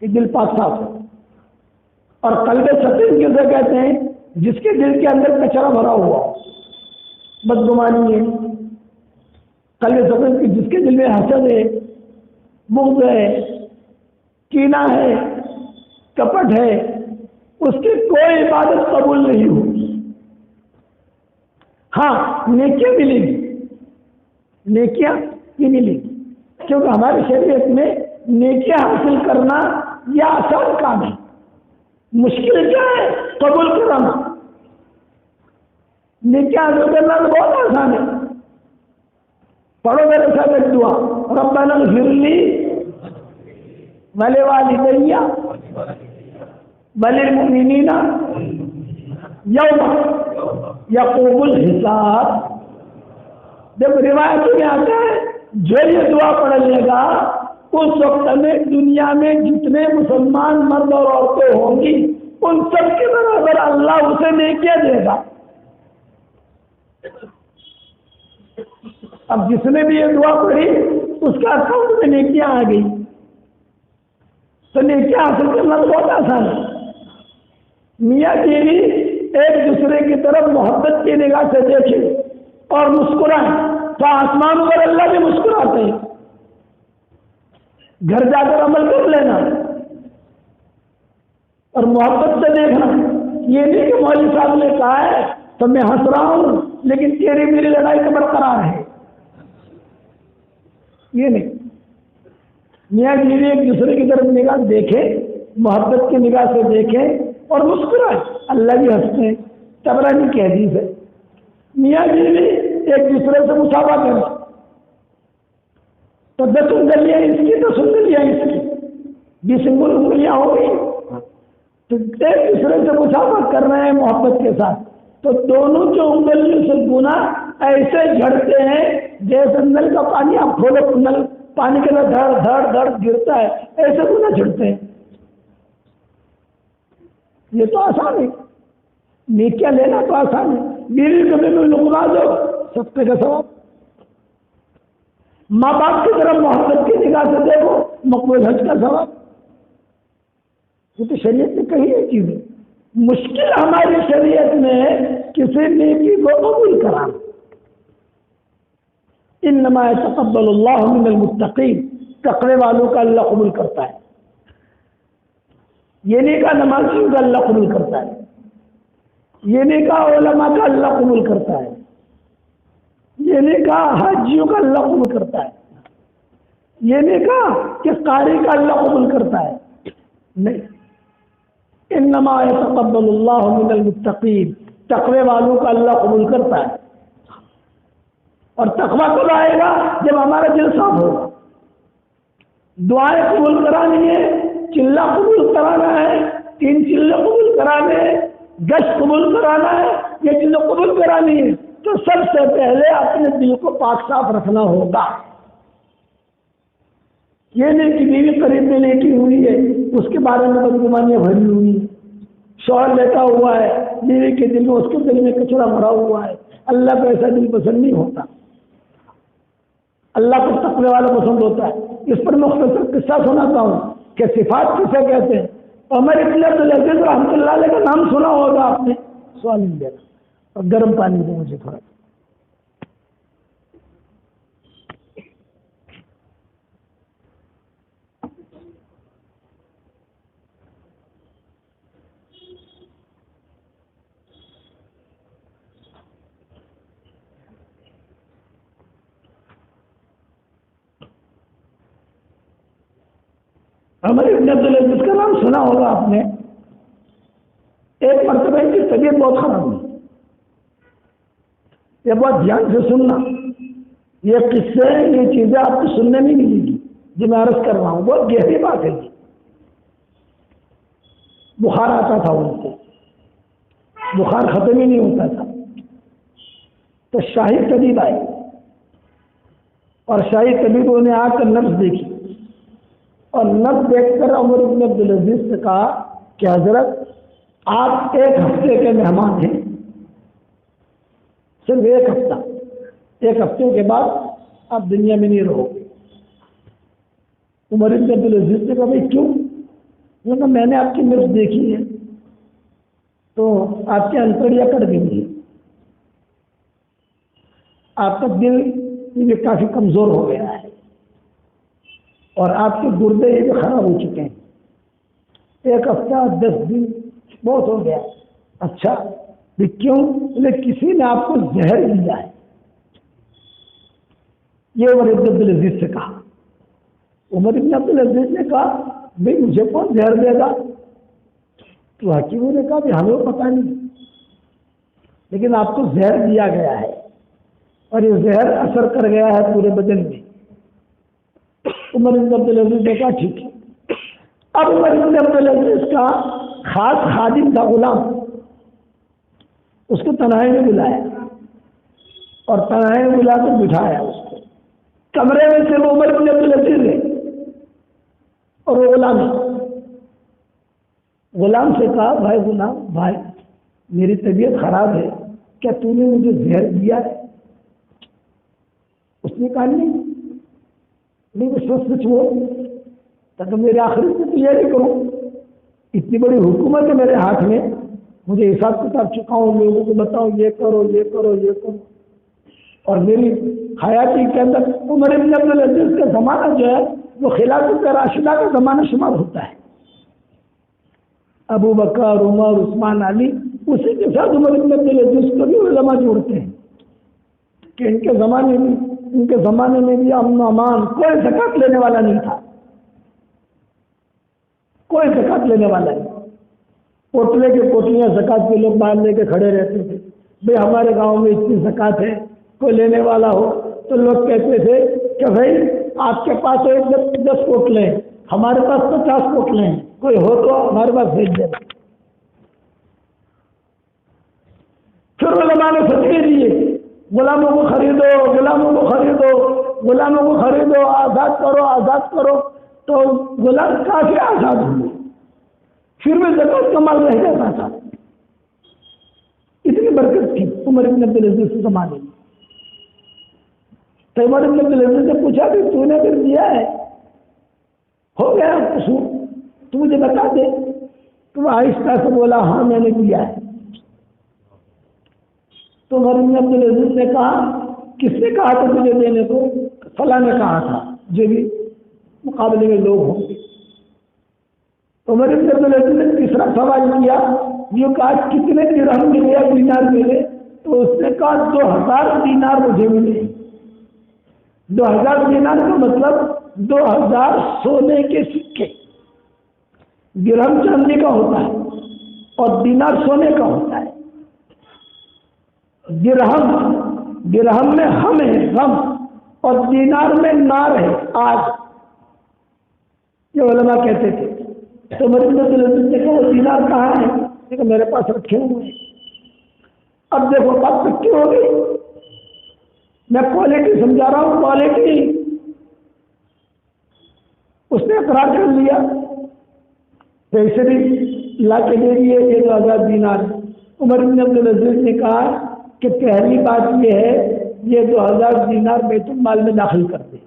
کہ دل پاک صاف ہو. اور قلب سقیم کسے کہتے ہیں؟ جس کے دل کے اندر کچرا بھرا ہوا، بدگمانی ہے. قلب سقیم کی جس کے دل میں حسد ہے، بغض ہے، کینہ ہے، کپٹ ہے، اس کی کوئی عبادت قبول نہیں ہوگی. ہاں نیکیاں ملیں گی، نیکیاں ہی ملیں گی، کیونکہ ہماری شریعت میں نیکیاں حاصل کرنا یہ آسان کام ہے. مشکل کیا ہے؟ قبول کرنا. نیکیاں حاصل کرنا تو بہت آسان ہے. پڑھو میرے ساتھ ایک دعا، ربنا اغفر لی ولوالدی وللمؤمنین یوم یقوم الحساب. جب روایتوں میں آتا ہے جو یہ دعا پڑھ لے گا اس وقت میں دنیا میں جتنے مسلمان مرد اور عورتیں ہوں گی ان سب کے برابر اللہ اسے نیکیاں دے گا. اب جس نے بھی یہ دعا پڑھی اس کا اکاؤنٹ میں نیکیاں آ گئی. تو نیکیاں حاصل کرنا تو بہت آسان ہے. میاں بیوی ایک دوسرے کی طرف محبت کی نگاہ سے دیکھیں اور مسکرائیں تو آسمان پر اللہ بھی مسکراتے ہیں. گھر جا کر عمل کر لینا اور محبت سے دیکھنا. یہ نہیں کہ مولوی صاحب نے کہا ہے تو میں ہنس رہا ہوں لیکن تیری میری لڑائی تو برقرار ہے. یہ نہیں. میاں بیوی ایک دوسرے کی طرف نگاہ دیکھے، محبت کی نگاہ سے دیکھے اور مسکرائے. اللہ بھی ہنستے ہیں. طبرانی کی حدیث ہے میاں بیوی ایک دوسرے سے مساوا کریں تو 10 انگلیاں اس کی 10 انگلیاں اس کی 20 انگلیاں ہو گئی. تو ایک دوسرے سے مساوا کر رہے ہیں محبت کے ساتھ تو دونوں جو انگلیوں سے گنا ایسے جھڑتے ہیں جیسے نل کا پانی آپ کھولو، نل پانی کے اندر دھڑ دھڑ دھڑ گرتا ہے، ایسے گنا جھڑتے ہیں. یہ تو آسان ہے، نیکیاں لینا تو آسان ہے. بیوی کو بھی لقما دو، صدقے کا ثواب. ماں باپ کی طرف محبت کی نگاہ سے دیکھو، مقبول حج کا ثواب. یہ تو شریعت میں کہی یہ چیز ہے. مشکل ہماری شریعت میں کسی نیکی کو قبول کرانا. انما يتقبل اللہ من المتقین، تقوی والوں کا اللہ قبول کرتا ہے. یہ نہیں کہا نمازیوں کا اللہ قبول کرتا ہے، یہ نہیں کہا علماء کا اللہ قبول کرتا ہے، یہ نہیں کہا حاجیوں کا اللہ قبول کرتا ہے، یہ نہیں کہا کہ قاری کا اللہ قبول کرتا ہے. نہیں، انما يتقبل اللہ من المتقین، تقوی والوں کا اللہ قبول کرتا ہے. اور تقوی کب آئے گا؟ جب ہمارا دل صاف ہوگا. دعائیں قبول کرانی ہے، چلہ قبول کرانا ہے، 3 چلے قبول کرانے ہیں، گشت قبول کرانا ہے، یہ چیزیں قبول کرانی ہے تو سب سے پہلے اپنے دل کو پاک صاف رکھنا ہوگا. یہ نہیں کہ بیوی قریب میں لیٹی ہوئی ہے، اس کے بارے میں بدگمانیاں بھری ہوئی ہیں، شوہر لیٹا ہوا ہے، بیوی کے دل میں اس کے دل میں کچرا بھرا ہوا ہے. اللہ کو ایسا دل پسند نہیں ہوتا. اللہ کو تقوی والا پسند ہوتا ہے. اس پر مختصر قصہ سناتا ہوں کہ صفات کسے کہتے ہیں. عمر ابن عبدالعزیز رحمۃ اللہ علیہ کا نام سنا ہوگا آپ نے. سوال نہیں دینا اور گرم پانی دے مجھے تھوڑا. عمر ابن عبدالعزیز کا نام سنا ہوگا آپ نے. ایک مرتبہ ان کی طبیعت بہت خراب ہوئی. یہ بہت دھیان سے سننا، یہ قصے یہ چیزیں آپ کو سننے نہیں ملے گی جو میں عرض کر رہا ہوں. بہت گہری بات ہے. بخار آتا تھا ان کو، بخار ختم ہی نہیں ہوتا تھا. تو شاہی طبیب آئے اور شاہی طبیبوں نے آ کر نبض دیکھی اور نبض دیکھ کر عمر ابن عبدالعزیز سے کہا کہ حضرت آپ 1 ہفتے کے مہمان ہیں، صرف 1 ہفتہ، 1 ہفتے کے بعد آپ دنیا میں نہیں رہو گے. عمر ابن عبدالعزیز نے کہا بھائی کیوں؟ انہوں نے کہا میں نے آپ کی نبض دیکھی ہے تو آپ کی انتڑیاں کٹ گئی ہیں، آپ کا دل یہ کافی کمزور ہو گیا ہے اور آپ کے گردے یہ بھی خراب ہو چکے ہیں. 1 ہفتہ 10 دن بہت ہو گیا. اچھا کیوں؟ کسی نے آپ کو زہر دیا ہے. یہ عمر ابن عبدالعزیز سے کہا. عمر ابن عبدالعزیز نے کہا بھائی مجھے کون زہر دے گا؟ تو حکیموں نے کہا ہمیں پتہ نہیں، لیکن آپ کو زہر دیا گیا ہے اور یہ زہر اثر کر گیا ہے پورے بدن میں. عمر ابن عبدالعزیز نے کہا ٹھیک ہے. اب عمر ابن عبدالعزیز کا خاص خادم تھا غلام، اس کو تنہائی میں بلایا اور تنہائی میں بلا کر بٹھایا. اس کو کمرے میں سے وہ عمر ابن عبدالعزیز ہے اور وہ غلام سے کہا بھائی غلام بھائی میری طبیعت خراب ہے، کیا تو نے مجھے زہر دیا ہے؟ اس نے کہا نہیں سچ وہ تاکہ میرے آخرت کی تیاری کروں. اتنی بڑی حکومت ہے میرے ہاتھ میں، مجھے حساب کتاب چکاؤں، لوگوں کو بتاؤں یہ کرو یہ کرو یہ کرو. اور میری حیاتی کے اندر عمر ابن عبدالعزیز کا زمانہ جو ہے وہ خلافت راشدہ کا زمانہ شمار ہوتا ہے. ابو بکر، عمر، عثمان، علی اسی کے ساتھ عمر بن عبدالعزیز کو بھی علماء جوڑتے ہیں کہ ان کے زمانے میں بھی امن و امان، کوئی زکات لینے والا نہیں تھا، کوئی زکات لینے والا نہیں، پوٹلے کے پوٹلیاں زکات کے لوگ باہر لے کے کھڑے رہتے تھے، بھائی ہمارے گاؤں میں اتنی زکات ہے، کوئی لینے والا ہو تو لوگ کہتے تھے کہ بھائی آپ کے پاس 10 پوٹلے ہیں، ہمارے پاس 50 پوٹلے ہیں، کوئی ہو تو ہمارے پاس بھیج دینا۔ پھر علماء نے فتوے دیے، غلاموں کو خریدو، غلاموں کو خریدو، غلاموں کو خریدو، آزاد کرو، آزاد کرو، تو غلام کافی آزاد ہوئے، پھر بھی زکات کا مال رہ جاتا تھا۔ اتنی برکت تھی عمر بن عبدالعزیز کے زمانے میں۔ تو عمر بن عبدالعزیز سے پوچھا کہ تو نے پھر دیا ہے، ہو گیا قصور، تو مجھے بتا دے۔ تو وہ آہستہ سے بولا ہاں میں نے دیا ہے۔ تو عمر بن عبدالعزیز نے کہا کس نے کہا تھا تجھے دینے کو؟ فلاں نے کہا تھا، جو بھی مقابلے میں لوگ ہوں گے۔ عمر بن عبدالعزیز نے تیسرا سوال کیا، یہ کہا کتنے درہم ملے یا دینار ملے؟ تو اس نے کہا 2000 دینار مجھے ملے۔ 2000 دینار کا مطلب 2000 سونے کے سکے۔ درہم چاندی کا ہوتا ہے اور دینار سونے کا ہوتا ہے۔ درہم میں ہم ہے، غم، اور دینار میں نار ہے، آگ، یہ علماء کہتے تھے۔ تو عمر بن عبدالعزیز نے کہا وہ دینار کہاں ہے؟ کہ میرے پاس رکھے ہوئے ہیں۔ اب دیکھو بات پکی ہو گئی، میں کوالٹی سمجھا رہا ہوں، کوالٹی۔ اس نے اقرار کر لیا، پیسے بھی لا کے دے دیے، یہ 2000 دینار۔ عمر بن عبدالعزیز نے کہا کہ پہلی بات یہ ہے یہ 2000 دینار بیت المال میں داخل کر دے،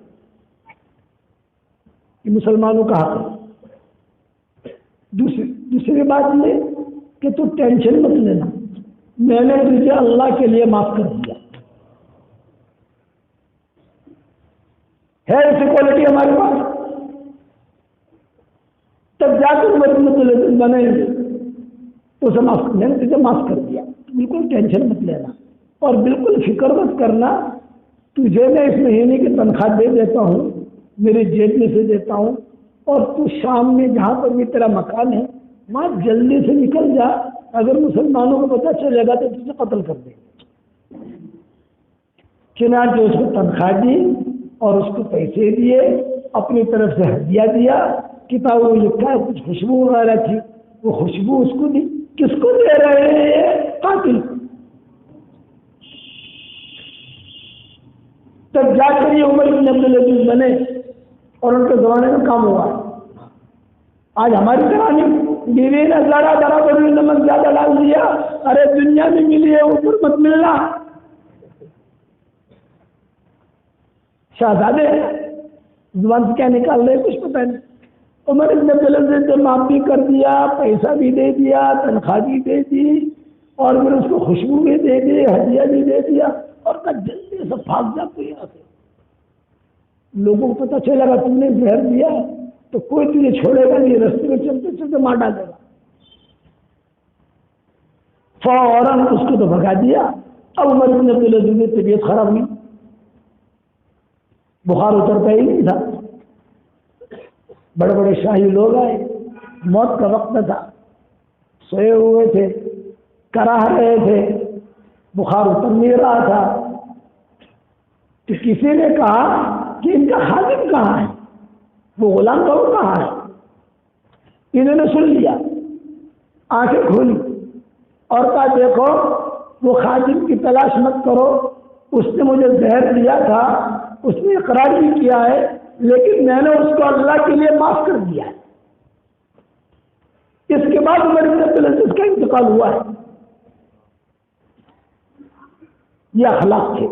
یہ مسلمانوں کا حق ہے۔ دوسری بات یہ کہ تو ٹینشن مت لینا، میں نے تجھے اللہ کے لیے معاف کر دیا ہے، ایسی کوالٹی ہمارے پاس۔ تب جا کر بنے تو اسے میں نے تجھے معاف کر دیا، بالکل ٹینشن مت لینا، اور بالکل فکر مت کرنا، تجھے میں اس مہینے کی تنخواہ دے دیتا ہوں، میری جیب میں سے دیتا ہوں، اور تو شام میں جہاں پر بھی تیرا مکان ہے وہاں جلدی سے نکل جا، اگر مسلمانوں کو پتہ چلے گا تو تجھے قتل کر دے۔ چنانچہ اس کو تنخواہ دی اور اس کو پیسے دیے، اپنی طرف سے ہدیہ دیا، کتابوں میں لکھا ہے کچھ خوشبو وغیرہ تھی، وہ خوشبو اس کو دی۔ کس کو دے رہے ہیں؟ قاتل کو۔ تب جا کر یہ عمر بن عبدالعزیز بنے اور ان کے زمانے میں کام ہوا۔ آج ہماری طرح نہیں، بیوی نے ذرا برابر نمک زیادہ ڈال دیا، ارے دنیا میں ملی ہے اوپر مت ملنا۔ شہزادے زبان سے کیا نکال رہے کچھ پتہ نہیں۔ عمر بن عبدالعزیز نے معاف بھی کر دیا، پیسہ بھی دے دیا، تنخواہ بھی دے دی، اور پھر اس کو خوشبو بھی دے دی، ہدیہ بھی دے دیا، اور کہا جلدی سے بھاگ جا تو یہاں سے، لوگوں کو پتہ چلے گا تم نے زہر دیا تو کوئی تجھے چھوڑے گا نہیں، رستے میں چلتے چلتے مار ڈالے گا۔ فوراً اس کو تو بھگا دیا۔ اب عمر بن عبدالعزیز کی طبیعت خراب ہوئی، بخار اترتا ہی نہیں تھا، بڑے بڑے شاہی لوگ آئے، موت کا وقت تھا، سوئے ہوئے تھے، کراہ رہے تھے، بخار اتر نہیں رہا تھا، تو کسی نے کہا کہ ان کا خادم کہاں ہے، وہ غلام کا وہ کہاں ہے؟ انہوں نے سن لیا، آنکھیں کھولی اور کہا دیکھو وہ خادم کی تلاش مت کرو، اس نے مجھے زہر دیا تھا، اس نے اقرار بھی کیا ہے، لیکن میں نے اس کو اللہ کے لیے معاف کر دیا ہے۔ اس کے بعد عمر بن عبدالعزیز کا انتقال ہوا ہے۔ یہ اخلاق تھے،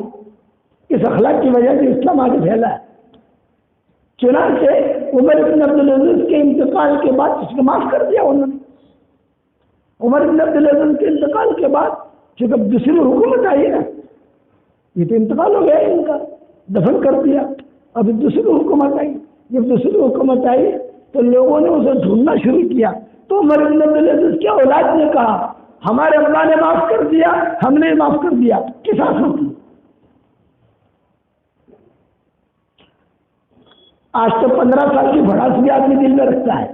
اس اخلاق کی وجہ سے اسلام آگے پھیلا ہے۔ چنانچہ عمر بن عبدالعزیز کے انتقال کے بعد اس کو معاف کر دیا انہوں نے۔ عمر بن عبدالعزیز کے انتقال کے بعد چونکہ دوسری حکومت آئی ہے، یہ تو انتقال ہو گیا ان کا، دفن کر دیا، اب دوسری حکومت آئی، جب دوسری حکومت آئی تو لوگوں نے اسے ڈھونڈنا شروع کیا، تو عمر بن عبدالعزیز کی اولاد نے کہا ہمارے اللہ نے معاف کر دیا، ہم نے معاف کر دیا، کس آنکھوں کی؟ آج تو 15 سال کی بڑھاس بھی آدمی دل میں رکھتا ہے۔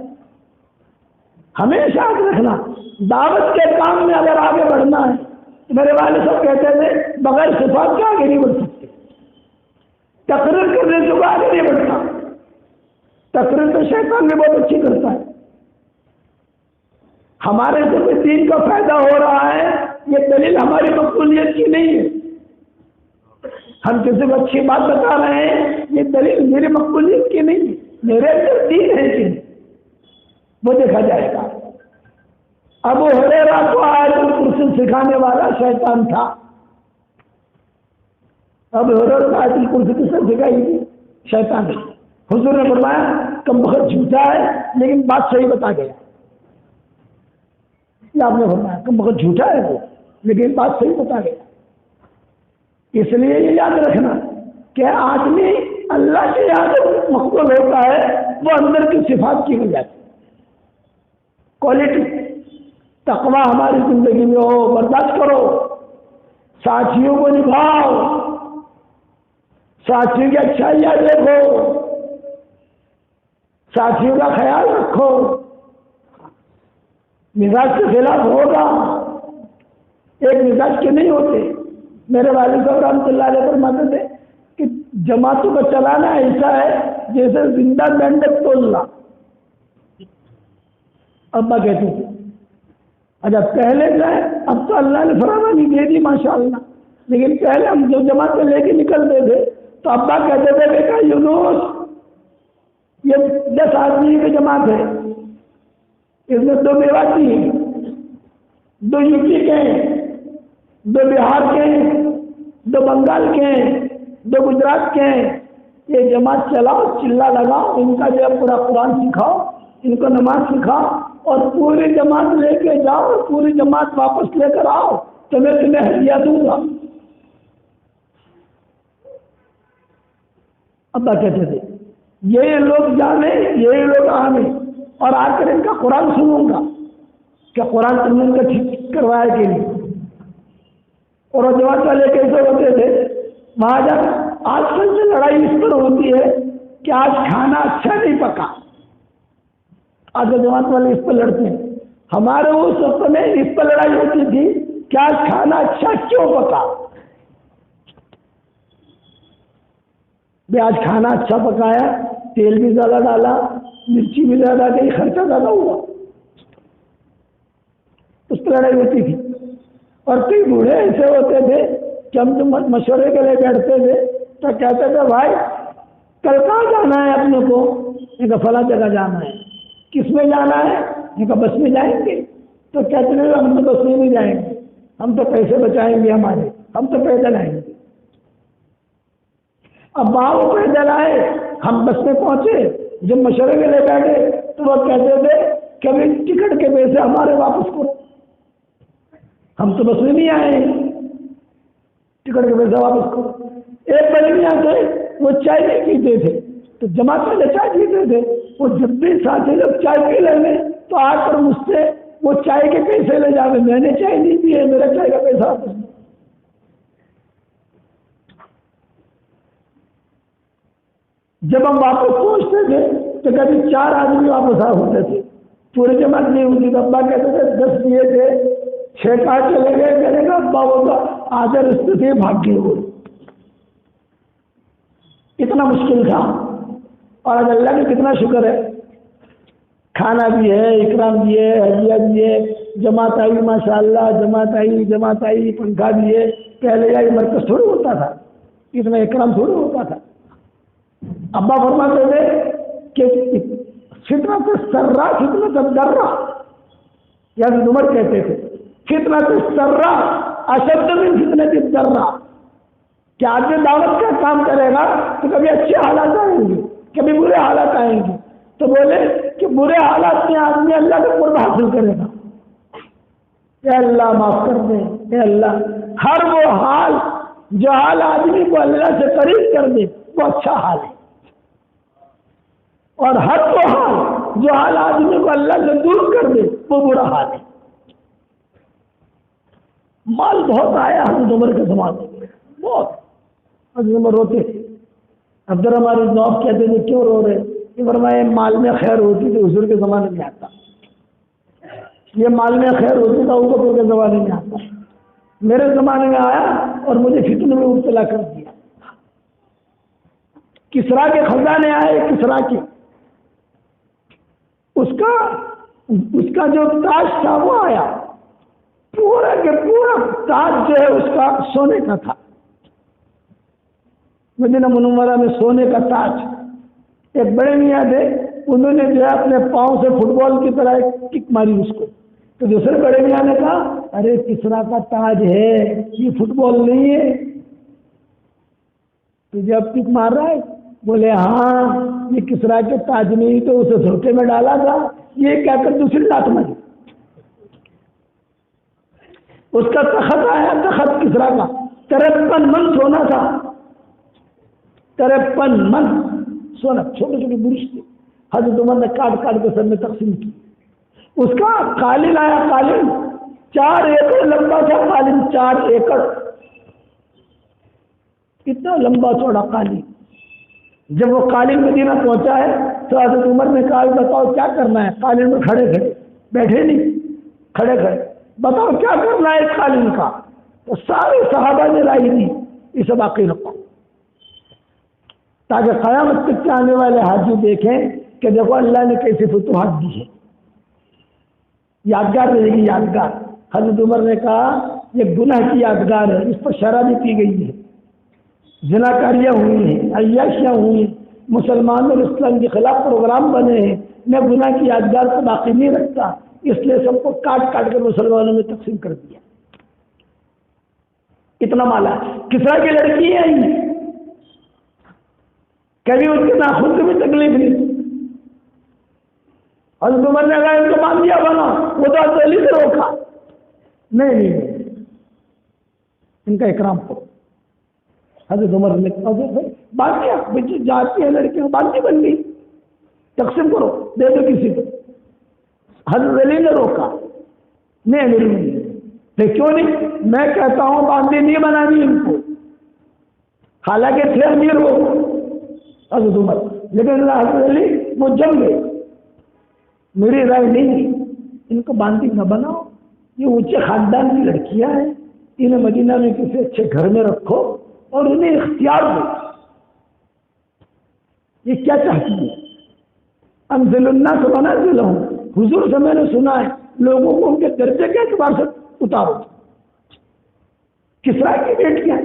ہمیشہ یاد رکھنا، دعوت کے کام میں اگر آگے بڑھنا ہے، میرے والد صاحب کہتے تھے بغیر صفات کے آگے نہیں بڑھ سکتے، تقریر کرنے سے آگے نہیں بڑھتا، تقریر تو شیطان بھی بہت اچھی کرتا ہے۔ ہمارے سے کوئی دین کا فائدہ ہو رہا ہے، یہ دلیل ہماری مقبولیت کی نہیں ہے۔ ہم کسی کو اچھی بات بتا رہے ہیں، یہ دلیل میری مقبولیت کی نہیں ہے، میرے اندر دین ہے کہ وہ دیکھا جائے گا۔ ابو ہریرہ کو آیت الکرسی سکھانے والا شیطان تھا۔ ابو ہریرہ کو آیت الکرسی کس نے سکھائی تھی؟ شیطان نے۔ حضور نے فرمایا کم بخت جھوٹا ہے لیکن بات صحیح بتا گیا۔ یہ آپ نے فرمایا کم بخت جھوٹا ہے وہ لیکن بات صحیح بتا گیا۔ اس لیے یہ یاد رکھنا کہ آدمی اللہ کے یاد مقبول ہوتا ہے وہ اندر کی صفات کی وجہ سے، کوالٹی، تقویٰ ہماری زندگی میں ہو، برداشت کرو، ساتھیوں کو نبھاؤ، ساتھیوں کی اچھائیاں دیکھو، ساتھیوں کا خیال رکھو۔ مزاج کے خلاف ہوگا، ایک مزاج کے نہیں ہوتے۔ میرے والد صاحب رحمۃ اللہ علیہ فرماتے تھے کہ جماعتوں کو چلانا ایسا ہے جیسے زندہ مینڈک تولنا۔ ابا کہتے تھے اچھا پہلے جو ہے، اب تو اللہ نے فراوانی دے دی ماشاءاللہ، لیکن پہلے ہم جو جماعتیں لے کے نکلتے تھے تو ابا کہتے تھے بیٹا یونس یہ 10 آدمی کی جماعت ہے، اس میں 2 میواتی ہیں، 2 یو پی کے ہیں، 2 بہار کے ہیں، 2 بنگال کے ہیں، 2 گجرات کے ہیں، یہ جماعت چلاؤ، چلا لگاؤ، ان کا جو ہے پورا قرآن سکھاؤ، ان کو نماز سکھاؤ اور پوری جماعت لے کے جاؤ اور پوری جماعت واپس لے کر آؤ تو میں تمہیں ہدیہ دوں گا۔ ابا کہتے تھے یہ لوگ جانے یہ لوگ آنے اور آ کر ان کا قرآن سنوں گا کہ قرآن تم نے ان کا ٹھیک کروایا کہ نہیں۔ اور وہ جماعت والے کیسے ہوتے تھے، وہاں جب آج کل سے لڑائی اس پر ہوتی ہے کہ آج کھانا اچھا نہیں پکا، آج جماعت والے اس پر لڑتے ہیں۔ ہمارے اس وقت میں اس پر لڑائی ہوتی تھی کہ آج کھانا اچھا کیوں پکا، آج کھانا اچھا پکایا، تیل بھی زیادہ ڈالا، مرچی بھی زیادہ گئی، خرچہ زیادہ ہوا، اس پر لڑائی ہوتی تھی۔ اور کئی بوڑھے ایسے ہوتے تھے کہ ہم تو مشورے کے لیے بیٹھتے تھے تو کہتے تھے بھائی کل کہاں جانا ہے اپنے کو؟ ان کا فلاں جگہ جانا ہے۔ کس میں جانا ہے؟ ان کا بس میں جائیں گے۔ تو کہتے ہیں ہم تو بس میں نہیں جائیں گے، ہم تو پیسے بچائیں گے ہمارے، ہم تو پیدل آئیں گے۔ اب وہاں وہ پیدل آئے، ہم بس میں پہنچے، جب مشورے کے لیے بیٹھے تو وہ کہتے تھے کہ ابھی ٹکٹ کے پیسے ہمارے واپس کرو، ہم تو بس میں نہیں آئے، ٹکٹ کے پیسے واپس کرو۔ ایک بڑھیا تھے وہ چائے نہیں پیتے تھے تو جماعت میں چائے پیتے تھے، وہ جب بھی ساتھی لوگ چائے پی لیں تو آ کر مجھ سے وہ چائے کے پیسے لے جاتے، میں نے چائے نہیں پی ہے، میرا چائے کا پیسہ واپس۔ جب ہم واپس پہنچتے تھے تو کبھی 4 آدمی واپس ہوتے تھے، پوری جماعت نہیں ہوتی تو ابا کہتے تھے 10 دیے تھے، 6 کاٹ چلے گئے، کرے گا ابا ہوگا آدھے رستے سے بھاگ گئے وہ۔ اتنا مشکل تھا، اور آج اللہ کا کتنا شکر ہے، کھانا بھی ہے، اکرام بھی ہے، ہدیہ بھی ہے، جماعت آئی ماشاءاللہ، جماعت آئی، پنکھا بھی ہے۔ پہلے یہ مرکز تھوڑی ہوتا تھا، اتنا اکرام تھوڑی ہوتا تھا۔ ابا فرماتے تھے کہ فطرت سرا فطرت درا، یعنی عمر کہتے تھے فطرت سرا اشد من فطرت درا، کہ آدمی دعوت کا کام کرے گا تو کبھی اچھے حالات آئیں گے، کبھی برے حالات آئیں گے، تو بولے کہ برے حالات میں آدمی اللہ کا قرب حاصل کرے گا۔ اے اللہ معاف کر دے، اے اللہ ہر وہ حال جو حال آدمی کو اللہ سے قریب کر دے وہ اچھا حال ہے، اور ہر وہ حال جو حال آدمی کو اللہ سے دور کر دے وہ برا حال ہے۔ مال بہت آیا حضرت عمر کے زمانے میں، بہت. حضرت عمر روتے تھے. عبدالرحمن بن عوف کہتے تھے کیوں رو رہے؟ کہ فرمایا مال میں خیر ہوتی تو حضور کے زمانے میں آتا، یہ مال میں خیر ہوتی تو ابو بکر کے زمانے میں آتا، میرے زمانے میں آیا اور مجھے فتنے میں مبتلا کر دیا. کسرا کے خزانے آئے، کسرا کے، اس کا جو تاج تھا وہ آیا، پورا کے پورا تاج جو ہے اس کا سونے کا تھا. مدینہ منورہ میں سونے کا تاج. ایک بڑے میاں تھے، انہوں نے جو ہے اپنے پاؤں سے فٹ بال کی طرح کک ماری اس کو، تو دوسرے بڑے میاں نے کہا ارے کسرا کا تاج ہے، یہ فٹ بال نہیں ہے، تجھے اب کک مار رہا ہے؟ بولے ہاں یہ کسرا کے تاج نہیں تو اسے دھوکے میں ڈالا تھا، یہ کہہ کر دوسری لات ماری. اس کا تخت آیا، تخت کسرا کا 53 من سونا تھا، 53 من سونا، چھوٹے چھوٹے برش تھے. حضرت عمر نے کاٹ کاٹ کے سب میں تقسیم کی. اس کا قالین آیا، قالین 4 ایکڑ لمبا تھا، قالین 4 ایکڑ، اتنا لمبا چوڑا قالین. جب وہ قالین مدینہ پہنچا ہے تو حضرت عمر نے کہا بتاؤ کیا کرنا ہے؟ قالین میں کھڑے کھڑے، بیٹھے نہیں، کھڑے کھڑے، بتاؤ کیا کرنا ہے اس قالین کا؟ تو سارے صحابہ نے رائے دی اسے باقی رکھو، تاکہ قیامت تک کے آنے والے حاجی دیکھیں کہ دیکھو اللہ نے کیسی فتوحات دی ہے، یادگار رہے گی، یادگار. حضرت عمر نے کہا یہ گناہ کی یادگار ہے، اس پر شرح بھی کی گئی ہے، زناکاریاں ہوئی ہیں، عیاشیاں ہوئی ہیں، مسلمانوں اور اسلام کے خلاف پروگرام بنے ہیں، میں گناہ کی یادگار کو باقی نہیں رکھتا، اس لیے سب کو کاٹ کاٹ کر مسلمانوں میں تقسیم کر دیا. اتنا مالا. کسرا کی لڑکی آئی، کبھی اس کے ناخن سے بھی تکلیف نہیں. حضرت عمر نے کہا ان کو باندھ دیا بنا، وہ تو علی سے روکا، نہیں ان کا اکرام کرو. حضرت عمر نے باندھ دیا، بچے جاتی ہے لڑکیاں باندھی بن گئی، تقسیم کرو، دے دو کسی کو. حضرت علی نے روکا، نہیں کیوں نہیں؟ میں کہتا ہوں باندھی نہیں بنانی ان کو، حالانکہ تھے امیر وہ حضرت عمر، لیکن حضرت علی وہ جم گئے، میری رائے نہیں، ان کو باندھی نہ بناؤ، یہ اونچے خاندان کی لڑکیاں ہیں، انہیں مدینہ میں کسی اچھے گھر میں رکھو اور انہیں اختیار دو. یہ کیا چاہتی ہے؟ انزل الناس منازلہم، حضور سے میں نے سنا ہے لوگوں کو ان کے درجے کے اعتبار سے اتارو. کسرا کی بیٹیاں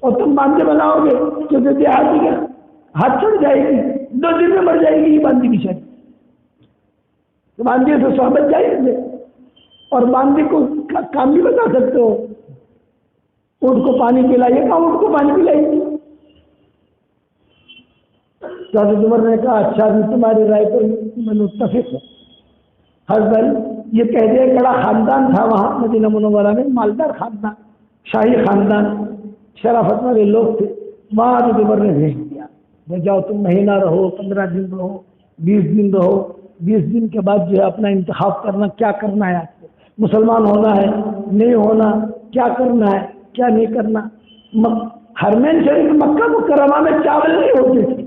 اور تم باندھے بناؤ گے تو دیہاتی کا ہاتھ چڑھ جائے گی، 2 دن میں مر جائے گی یہ باندھی بچاری. باندھی سے صحبت جائے گی، اور باندھی کو کام بھی بتا سکتے ہو، اونٹ کو پانی پلائیے گا، اونٹ کو پانی پلائیے گی. حضرت عمر نے کہا اچھا بھی تمہاری رائے پر میں متفق ہوں. حضرت یہ کہہ دیا بڑا خاندان تھا وہاں مدینہ منورہ میں، مالدار خاندان، شاہی خاندان، شرافت والے لوگ تھے. وہاں حضرت عمر نے بھیج دیا، جاؤ تم مہینہ رہو، 15 دن رہو، 20 دن رہو، 20 دن کے بعد جو ہے اپنا انتخاب کرنا کیا کرنا ہے، آپ کو مسلمان ہونا ہے نہیں ہونا، کیا کرنا ہے کیا نہیں کرنا. حرمین شریف مکہ مکرمہ میں چاول نہیں ہوتے تھے،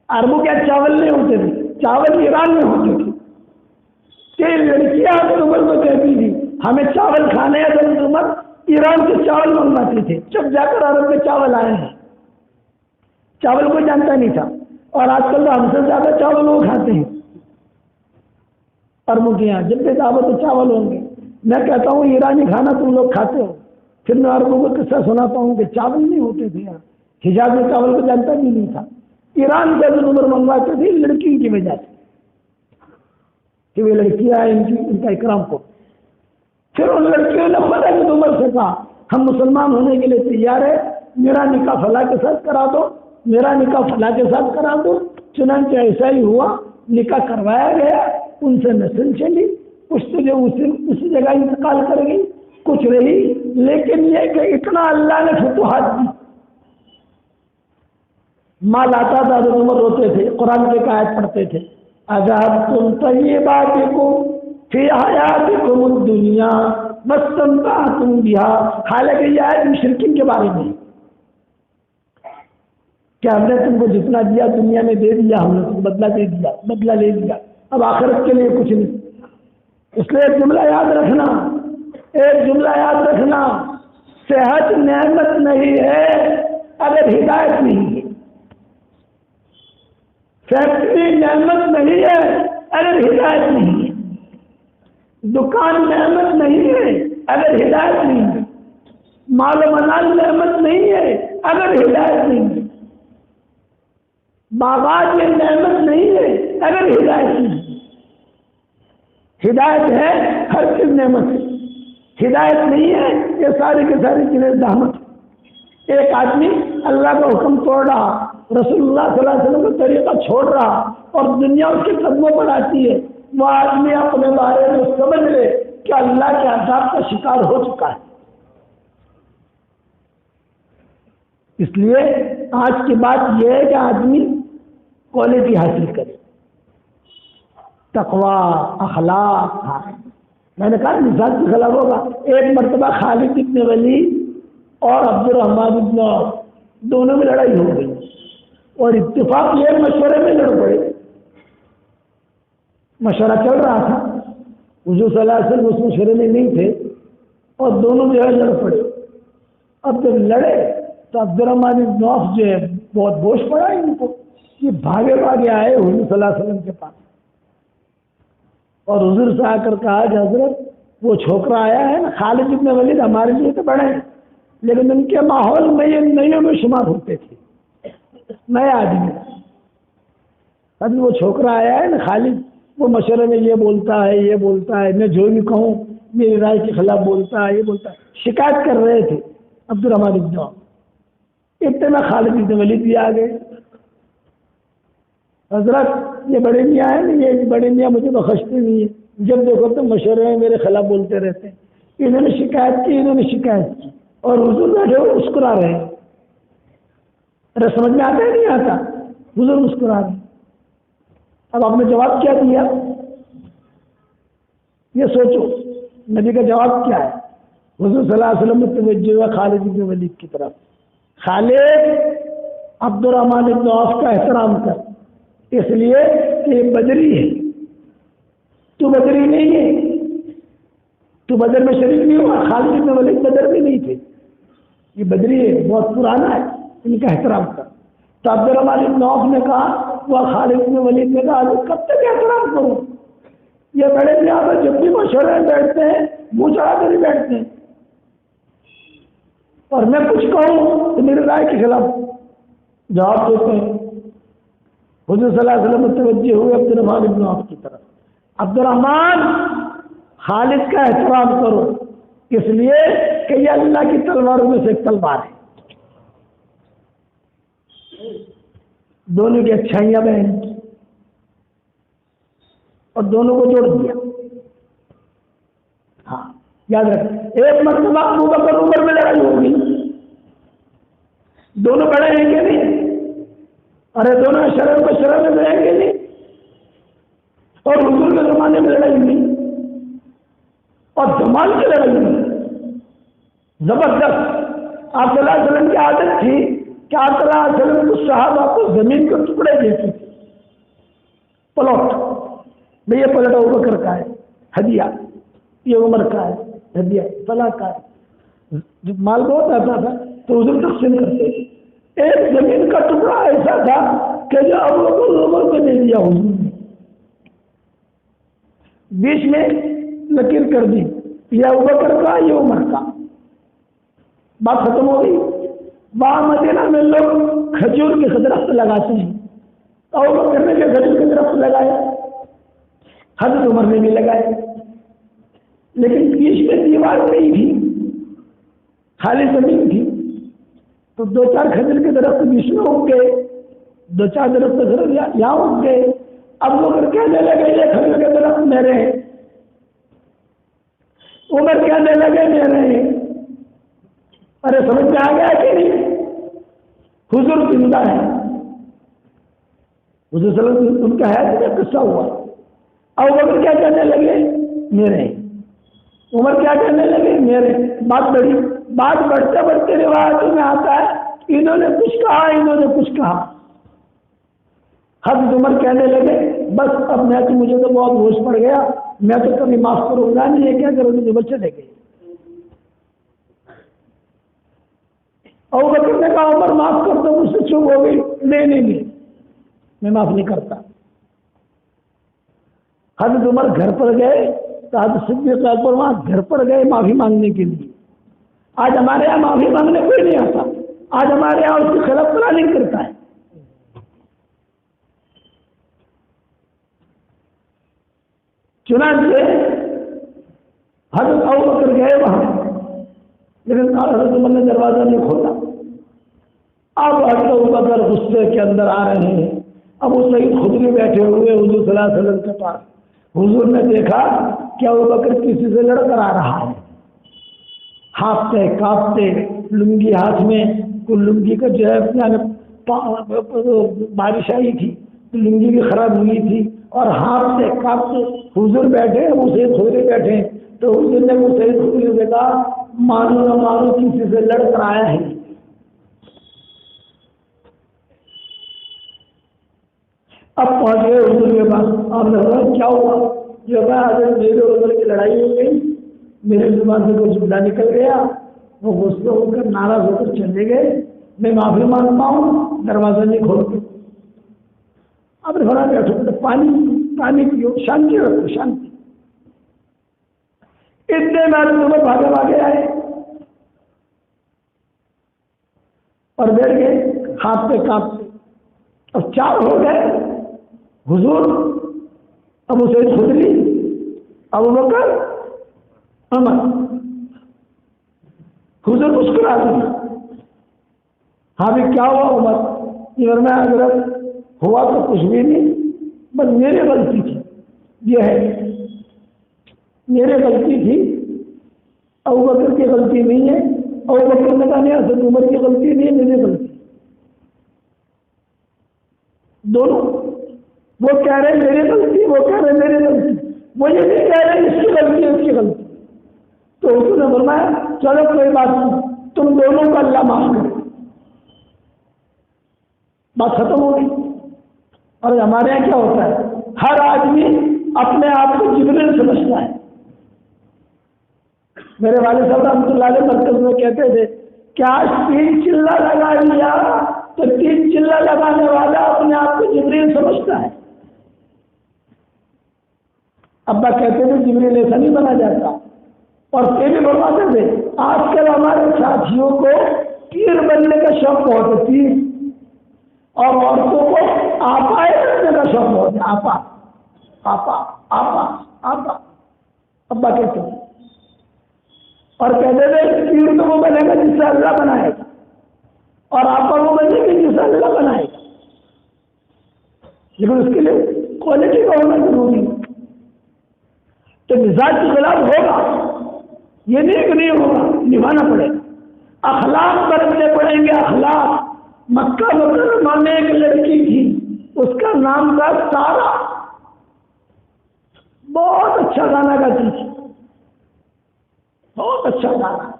عربوں کے چاول نہیں ہوتے تھے، چاول ایران میں ہوتے تھے. تیل لڑکیاں حضرت عمر کو کہتی تھی ہمیں چاول کھانے ہیں، حضرت عمر ایران سے چاول منگواتے تھے. جب جا کر عرب میں چاول آئے ہیں، چاول کوئی جانتا نہیں تھا، اور آج کل تو ہم سے زیادہ چاول وہ کھاتے ہیں عربوں کے یہاں. جب بھی دعوت تو چاول ہوں گے. میں کہتا ہوں ایرانی کھانا تم لوگ کھاتے ہو، پھر میں عربوں کو قصہ سناتا ہوں کہ چاول نہیں ہوتے تھے یہاں، حجاز میں چاول کو جانتا بھی نہیں تھا. ایران سے حضرت عمر منگواتے تھے لڑکی کی وجہ سے کہ وہ لڑکیاں ان کا اکرام کو. پھر ان لڑکیوں نے خود حضرت عمر سے کہا ہم مسلمان ہونے کے لیے تیار ہے، میرا نکاح فلاں کے ساتھ کرا دو، میرا نکاح فلاں کے ساتھ کرا دو. چنانچہ ایسا ہی ہوا، نکاح کروایا گیا، ان سے نسل چلی، کچھ تو جو اسی جگہ انتقال کر گئی، کچھ رہی. لیکن یہ کہ اتنا اللہ نے فتوحات دی. مال آتا تھا، حضرت عمر روتے تھے، قرآن کے آیت پڑھتے تھے اذهبتم طیباتکم فی حیاتکم الدنیا مستمتعتم بها، حالانکہ یہ آیت مشرکین کے بارے میں کہ ہم نے تم کو جتنا دیا دنیا میں دے دیا، ہم نے تم کو بدلہ دے دیا، بدلہ لے لیا، اب آخرت کے لیے کچھ نہیں۔ اس لیے ایک جملہ یاد رکھنا، ایک جملہ یاد رکھنا، صحت نعمت نہیں ہے اگر ہدایت نہیں ہے، فیکٹری نعمت نہیں ہے اگر ہدایت نہیں ہے، دکان نعمت نہیں ہے اگر ہدایت نہیں ہے، مال و منال نعمت نہیں ہے اگر ہدایت نہیں ہے، باغات یہ نعمت نہیں ہے اگر ہدایت نہیں ہے۔ ہدایت ہے ہر چیز نعمت ہے، ہدایت نہیں ہے یہ ساری کی ساری چیزیں زحمت ہے۔ ایک آدمی اللہ کا حکم توڑ رہا، رسول اللہ صلی اللہ علیہ وسلم کا طریقہ چھوڑ رہا اور دنیا اس کے قدموں پر آتی ہے، وہ آدمی اپنے بارے میں سمجھ لے کہ اللہ کے عذاب کا شکار ہو چکا ہے۔ اس لیے آج کی بات یہ ہے کہ آدمی کوالٹی حاصل کرے، تقوی، اخلاق۔ میں نے کہا مثال کے خلاف ہوگا۔ ایک مرتبہ خالد بن ولید اور عبد الرحمن بن عوف دونوں میں لڑائی ہو گئی اور اتفاق یہ مشورے میں لڑ پڑے۔ مشورہ چل رہا تھا، حضور صلی اللہ علیہ وسلم اس مشورے میں نہیں تھے اور دونوں جو ہے لڑ پڑے۔ اب جب لڑے تو عبد الرحمن بن عوف جو ہے بہت بوجھ پڑا ان کو، یہ بھاگے بھاگے آئے حضور صلی اللہ علیہ وسلم کے پاس اور حضور سے آ کر کہا کہ حضرت وہ چھوکرا آیا ہے نا خالد بن ولید، ہمارے لیے تو بڑے ہیں لیکن ان کے ماحول میں یہ نئیوں میں شمار ہوتے تھے، نیا آدمی۔ ابھی وہ چھوکرا آیا ہے نا خالد، وہ مشورے میں یہ بولتا ہے یہ بولتا ہے، میں جو بھی کہوں میری رائے کے خلاف بولتا ہے، یہ بولتا ہے، شکایت کر رہے تھے عبد الرحمن بن عوف۔ اتنے میں خالد بن ولید بھی آ گئے، حضرت یہ بڑے میاں ہیں نا، یہ بڑے میاں مجھے بخشتے نہیں ہیں، جب دیکھو تو مشورے میں میرے خلاف بولتے رہتے ہیں، انہوں نے شکایت کی انہوں نے شکایت کی اور حضور بیٹھے ہوئے مسکرا رہے ہیں۔ ارے سمجھ میں آتا ہے نہیں آتا؟ حضور مسکرا رہے ہیں۔ اب آپ نے جواب کیا دیا یہ سوچو، نبی کا جواب کیا ہے؟ حضور صلی اللہ علیہ وسلم نے توجہ ہوا خالد بن ولید کی طرف، خالد عبد الرحمن بن عوف کا احترام کر، اس لیے کہ یہ بدری ہے، تو بدری نہیں ہے، تو بدر میں شریک نہیں ہوا، خالد بن ولید بدر میں نہیں تھے، یہ بدری ہے، بہت پرانا ہے، ان کا احترام کر۔ تو عبد الرحمن بن عوف نے کہا، وہ خالد بن ولید نے کہا کب تک احترام کروں، یہ بڑے بھی آگے جب بھی مشورے میں بیٹھتے ہیں منہ چڑھا کر ہی بیٹھتے ہیں اور میں کچھ کہوں تو میری رائے کے خلاف جواب دیتے ہیں۔ حضور صلی اللہ علیہ وسلم متوجہ ہوئے عبد الرحمن بن عوف کی طرف، عبد الرحمن خالد کا احترام کرو، اس لیے کہ یہ اللہ کی تلواروں میں سے ایک تلوار ہے، دونوں کی اچھائیاں بیان کی اور دونوں کو جوڑ دیا۔ ہاں یاد رکھ، ایک مرتبہ ابو بکر عمر میں لڑائی ہوگی، دونوں بڑے ہیں کہ نہیں؟ ارے دونوں شرم کو شرم میں رہیں گے نہیں؟ اور حضور کے زمانے میں لڑائی ہوئی اور جمال کی لڑائی ہوئی زبردست۔ آپ صلی اللہ علیہ وسلم کی عادت تھی کہ آپ صلی اللہ علیہ وسلم کو صحابہ کو زمین کے ٹکڑے دیتے تھے، پلاٹ، بھئی یہ پلٹ ابو بکر کا ہے ہدیہ، یہ عمر کا ہے ہدیہ، فلاں کا ہے۔ جب مال بہت آتا تھا تو حضور تقسیم کرتے تھے۔ ایک زمین کا ٹکڑا ایسا تھا کہ جو ابو بکر عمر کو دے دیا حضور نے، بیچ میں لکیر کر دی، یہ ابو بکر کا یہ عمر کا، بات ختم ہو گئی۔ وہاں مدینہ میں لوگ کھجور کے درخت لگاتے ہیں، ابو بکر نے کھجور کے درخت لگائے، حضرت عمر نے بھی لگائے، لیکن بیچ میں دیوار نہیں تھی، خالی زمین تھی، تو دو چار کھجور کے درخت بیچ میں اگ گئے، دو چار درخت یہاں اگ گئے۔ اب وہ کہنے لگے یہ کھجور کے درخت میرے ہیں، عمر کہنے لگے میرے ہیں۔ ارے سمجھ میں آ گیا کہ نہیں؟ حضور زندہ ہے، حضور صلی اللہ علیہ وسلم ان کا ہے تو قصہ ہوا۔ ابو بکر کیا کہنے لگے میرے ہیں، عمر کیا کہنے لگے؟ میرے بات بڑھتے بڑھتے روایتوں میں آتا ہے انہوں نے کچھ کہا، انہوں نے کچھ کہا۔ حضرت عمر کہنے لگے بس اب مجھے تو بہت ہوش پڑ گیا، میں تو کبھی معاف کروں گا نہیں، یہ کیا کروں گی؟ عمر چلے گئے۔ ابو بکر نے کہا عمر معاف کر دو، مجھ سے چپ ہو گئی، نہیں میں معاف نہیں کرتا۔ حضرت عمر گھر پر گئے تو حضرت صدیق اکبر وہاں گھر پر گئے معافی مانگنے کے لیے۔ آج ہمارے یہاں معافی مانگنے کوئی نہیں آتا، آج ہمارے یہاں اس کی خلاف پلاننگ کرتا ہے۔ چنانچہ حضرت ابو بکر گئے وہاں، لیکن حضرت عمر نے دروازہ نہیں کھولا۔ اب حضرت ابو بکر غصے کے اندر آ رہے ہیں۔ ابو سعید خدری بیٹھے ہوئے حضور صلی اللہ علیہ وسلم کے پاس۔ حضور نے دیکھا کہ ابو بکر کسی سے لڑ کر آ رہا ہے، ہانپتے کانپتے، لنگی ہاتھ میں، کوئی لنگی کا جو ہے بارش آئی تھی تو لنگی بھی خراب ہوئی تھی، اور ہانپتے کانپتے حضور بیٹھے، ابو سعید خدری بیٹھے۔ تو حضور نے ابو سعید خدری سے کہا مانو نہ مانو کسی سے لڑ کر آیا ہے۔ اب پہنچ گئے حضور کے پاس، آپ نے کہا کیا ہوا؟ جو ہے حضرت میرے عمر کی لڑائی ہو گئی، میرے زبان سے کچھ جملہ نکل گیا، وہ غصے ہو کر ناراض ہو کر چلے گئے، میں معافی مانگتا ہوں، دروازہ نہیں کھولتے۔ اب نے بڑا بیٹھو، پانی پیو، شانتی رکھو، شانتی۔ اتنے میں تمہیں بھاگے آئے اور بیٹھ گئے کانپتے کانپتے۔ اب 4 ہو گئے، حضور، ابو سعید خدری، ابو بکر، عمر۔ حضور مسکرا دیا، ہاں بھی کیا ہوا عمر؟ عمر میں حضرت ہوا تو کچھ بھی نہیں، بس میری غلطی تھی، یہ ہے میری غلطی تھی، ابو بکر کی غلطی نہیں ہے۔ ابو بکر نے کہا نہیں، حضرت عمر کی غلطی نہیں ہے، میری غلطی۔ دونوں، وہ کہہ رہے میری غلطی، وہ کہہ رہے میری غلطی، وہ یہ نہیں کہہ رہے اس کی غلطی ہے، اس کی غلطی۔ تو حضور نے فرمایا چلو کوئی بات نہیں، تم دونوں کو اللہ معاف کرے، بات ختم ہو گئی۔ اور ہمارے یہاں کیا ہوتا ہے، ہر آدمی اپنے آپ کو جبریل سمجھتا ہے۔ میرے والد صاحب رحمۃ اللہ علیہ مرکز میں کہتے تھے کہ آج 3 چلہ لگا لیا تو 3 چلہ لگانے والا اپنے آپ کو جبریل سمجھتا ہے۔ ابا کہتے تھے جبریل ایسا نہیں بنا جاتا، اور پھر بھی فرماتے تھے آج کل ہمارے ساتھیوں کو تیر بننے کا شوق بہت ہے، تیر، اور عورتوں کو آپا بننے کا شوق بہت ہے، آپا آپا آپا آپا، ابا کہتے ہیں۔ اور کہتے تھے تیر تو وہ بنے گا جس سے اللہ بنائے گا، اور آپا وہ بنے گی جس سے اللہ بنائے گا، لیکن اس کے لیے کوالٹی کا ہونا ضروری ہے۔ تو مزاج کے خلاف ہوگا، یہ نہیں کہ نہیں ہوگا، نبھانا پڑے گا، اخلاق برتنے پڑیں گے، اخلاق۔ مکہ مکرمہ میں ایک لڑکی تھی، اس کا نام تھا سارا، بہت اچھا گانا گاتی تھی، بہت اچھا گانا۔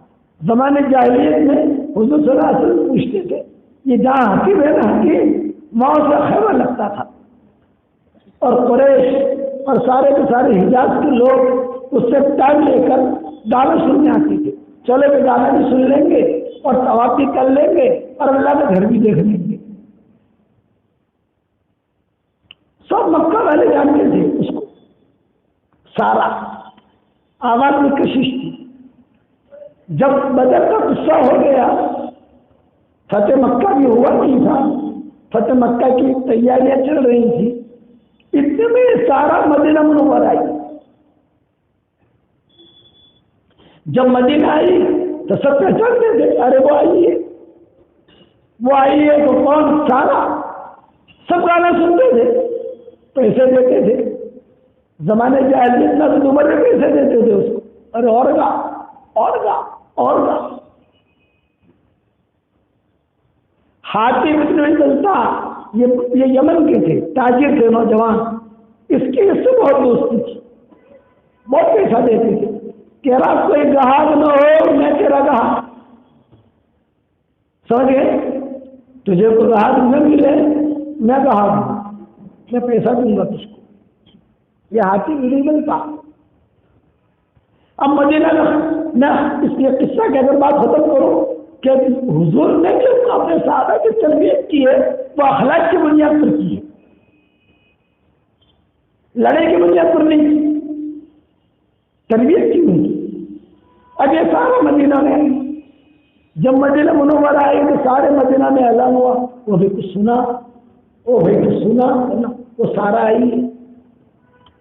زمانے جاہلیت میں حضور صلی اللہ علیہ وسلم پوچھتے تھے یہ جہاں حکیم ہے نا حکیم، وہاں سے خیمہ لگتا تھا، اور قریش اور سارے کے سارے حجاز کے لوگ اس سے ٹائم لے کر گانے سننے آتے تھے، چلو کہ گانا بھی سن لیں گے اور طواف بھی کر لیں گے اور اللہ کا گھر بھی دیکھ لیں گے۔ سب مکہ والے جانتے تھے اس کو، سارا آواز میں کشش تھی۔ جب بدر کا قصہ ہو گیا، فتح مکہ بھی ہوا نہیں تھا، فتح مکہ کی تیاریاں چل رہی تھی، اتنے میں سارا مدینہ منور آئی۔ جب مدینہ آئی تو سب پہچانتے تھے، ارے وہ آئی ہے، وہ آئی ہے تو کون؟ سارا۔ سب گانا سنتے تھے، پیسے دیتے تھے، زمانے جاہلیت میں تو عمر میں پیسے دیتے تھے اس کو، ارے اور گا اور گا اور گا۔ حاتم بن چلتا، یہ یمن کے تھے، تاجر تھے، نوجوان، اس کی اس سے بہت دوستی تھی، بہت پیسہ دیتے تھے، کہہ رہا کوئی گاہک نہ ہو میں تیرا گاہک، سمجھ گئے؟ تجھے کوئی گاہک نہ ملے میں گاہک ہوں، میں پیسہ دوں گا تجھ کو، یہ ہاتھی ایلیگل تھا۔ اب مدینہ میں اس لیے قصہ کی اگر بات ختم کروں کہ حضور نے جو اپنے صحابہ کی تربیت کی ہے وہ اخلاق کی بنیاد پر کی ہے، لڑائی کی بنیاد پر نہیں، تربیت کی نہیں۔ اب یہ سارا مدینہ میں جب مدینہ منورہ آئے تو سارے مدینہ میں اعلان ہوا، وہ بھی کچھ سنا، وہ بھی کچھ سنا، وہ سارا آئی۔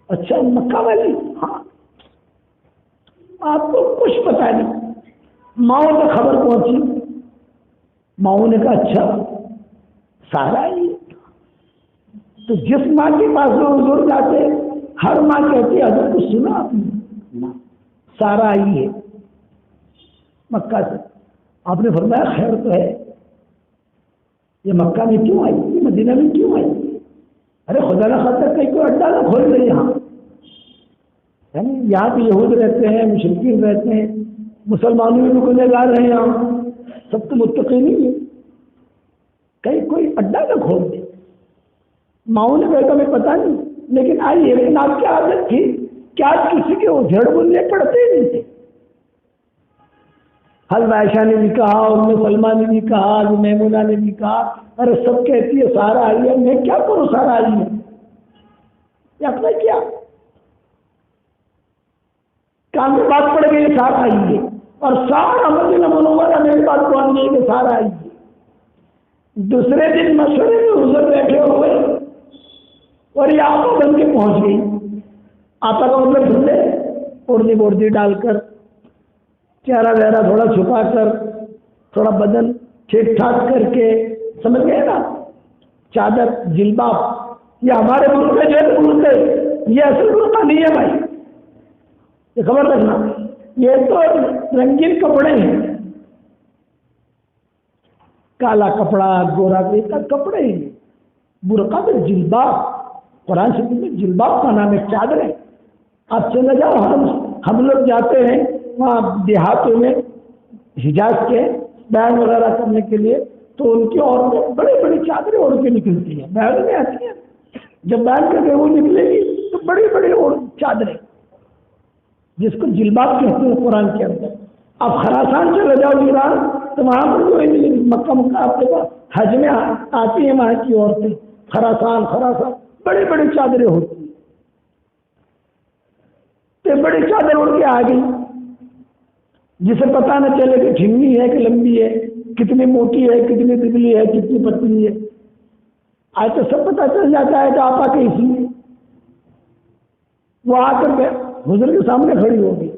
اچھا مکہ والی، ہاں آپ کو کچھ پتا نہیں، ماؤں تک خبر پہنچی، ماؤں نے کہا اچھا سارا آئی۔ تو جس ماں کے پاس جو حضور جاتے ہر ماں کہتی ہے حضرت کچھ سنا آپ نے؟ سارا آئی ہے مکہ سے۔ آپ نے فرمایا خیر تو ہے، یہ مکہ میں کیوں آئی، یہ مدینہ میں کیوں آئی؟ ارے خدا نہ خاطر کہیں کوئی اڈا نہ کھول دے یہاں، یہاں پہ یہود رہتے ہیں، مشرکین رہتے ہیں، مسلمانوں میں بھی گنہگار رہے ہیں، یہاں سب تو متقی نہیں ہے، کہیں کوئی اڈا نہ کھول دے۔ ماؤں نے کہا میں پتا نہیں، لیکن آئی ہے۔ لیکن آپ کی عادت تھی کہ آج کسی کے وہ جھڑ بننے پڑتے ہی نہیں تھے۔ حضرت عائشہ نے بھی کہا، ام سلمہ نے بھی کہا، میمونہ نے بھی کہا، ارے سب کہتی ہے سارا آئی ہے، میں کیا کروں سارا آئی ہے، یہ اپنا کیا کام میں بات پڑ گئی سارا آئی ہے، اور سارا مدینہ منورہ میری بات پہنچ گئی کہ سارا آئی ہے۔ دوسرے دن مشورے میں حضور بیٹھے ہوئے اور یہ آپا بن کے پہنچ گئی۔ آپا کا مطلب سنتے اڑدی بوردی ڈال کر، چہرہ وہرہ تھوڑا چھپا کر، تھوڑا بدن ٹھیک ٹھاک کر کے، سمجھ گئے نا، چادر جلباب۔ یہ ہمارے ملک میں جو ہے ملک ہے، یہ اصل برقع نہیں ہے بھائی، یہ خبر رکھنا، یہ تو رنگین کپڑے ہیں، کالا کپڑا گورا کپڑے ہیں، برقع میں جلباب، قرآن شریف میں جلباب کا نام ہے، چادر ہے۔ آپ چلے جاؤ، ہم لوگ جاتے ہیں وہاں دیہاتوں میں حجاز کے بیان وغیرہ کرنے کے لیے، تو ان کی عورتیں بڑی بڑی چادریں اوڑھ کے نکلتی ہیں، بیان میں آتی ہیں، جب بیان کر کے وہ نکلے گی تو بڑی بڑی چادریں، جس کو جلباب کہتے ہیں قرآن کے اندر۔ آپ خراسان چلے جاؤ ایران تو وہاں پر جو مکہ آپ کے پاس حج میں آتی ہیں وہاں کی عورتیں، خراسان بڑی بڑی چادریں ہوتی ہیں، تو بڑی چادر اڑ کے آ گئی، جسے پتہ نہ چلے کہ ڈھنگی ہے کہ لمبی ہے، کتنی موٹی ہے، کتنی دبلی ہے، کتنی پتلی ہے، آج تو سب پتہ چل جاتا ہے کہ آپا کے اسی میں وہ آ کر کے حضور کے سامنے کھڑی ہو گئی۔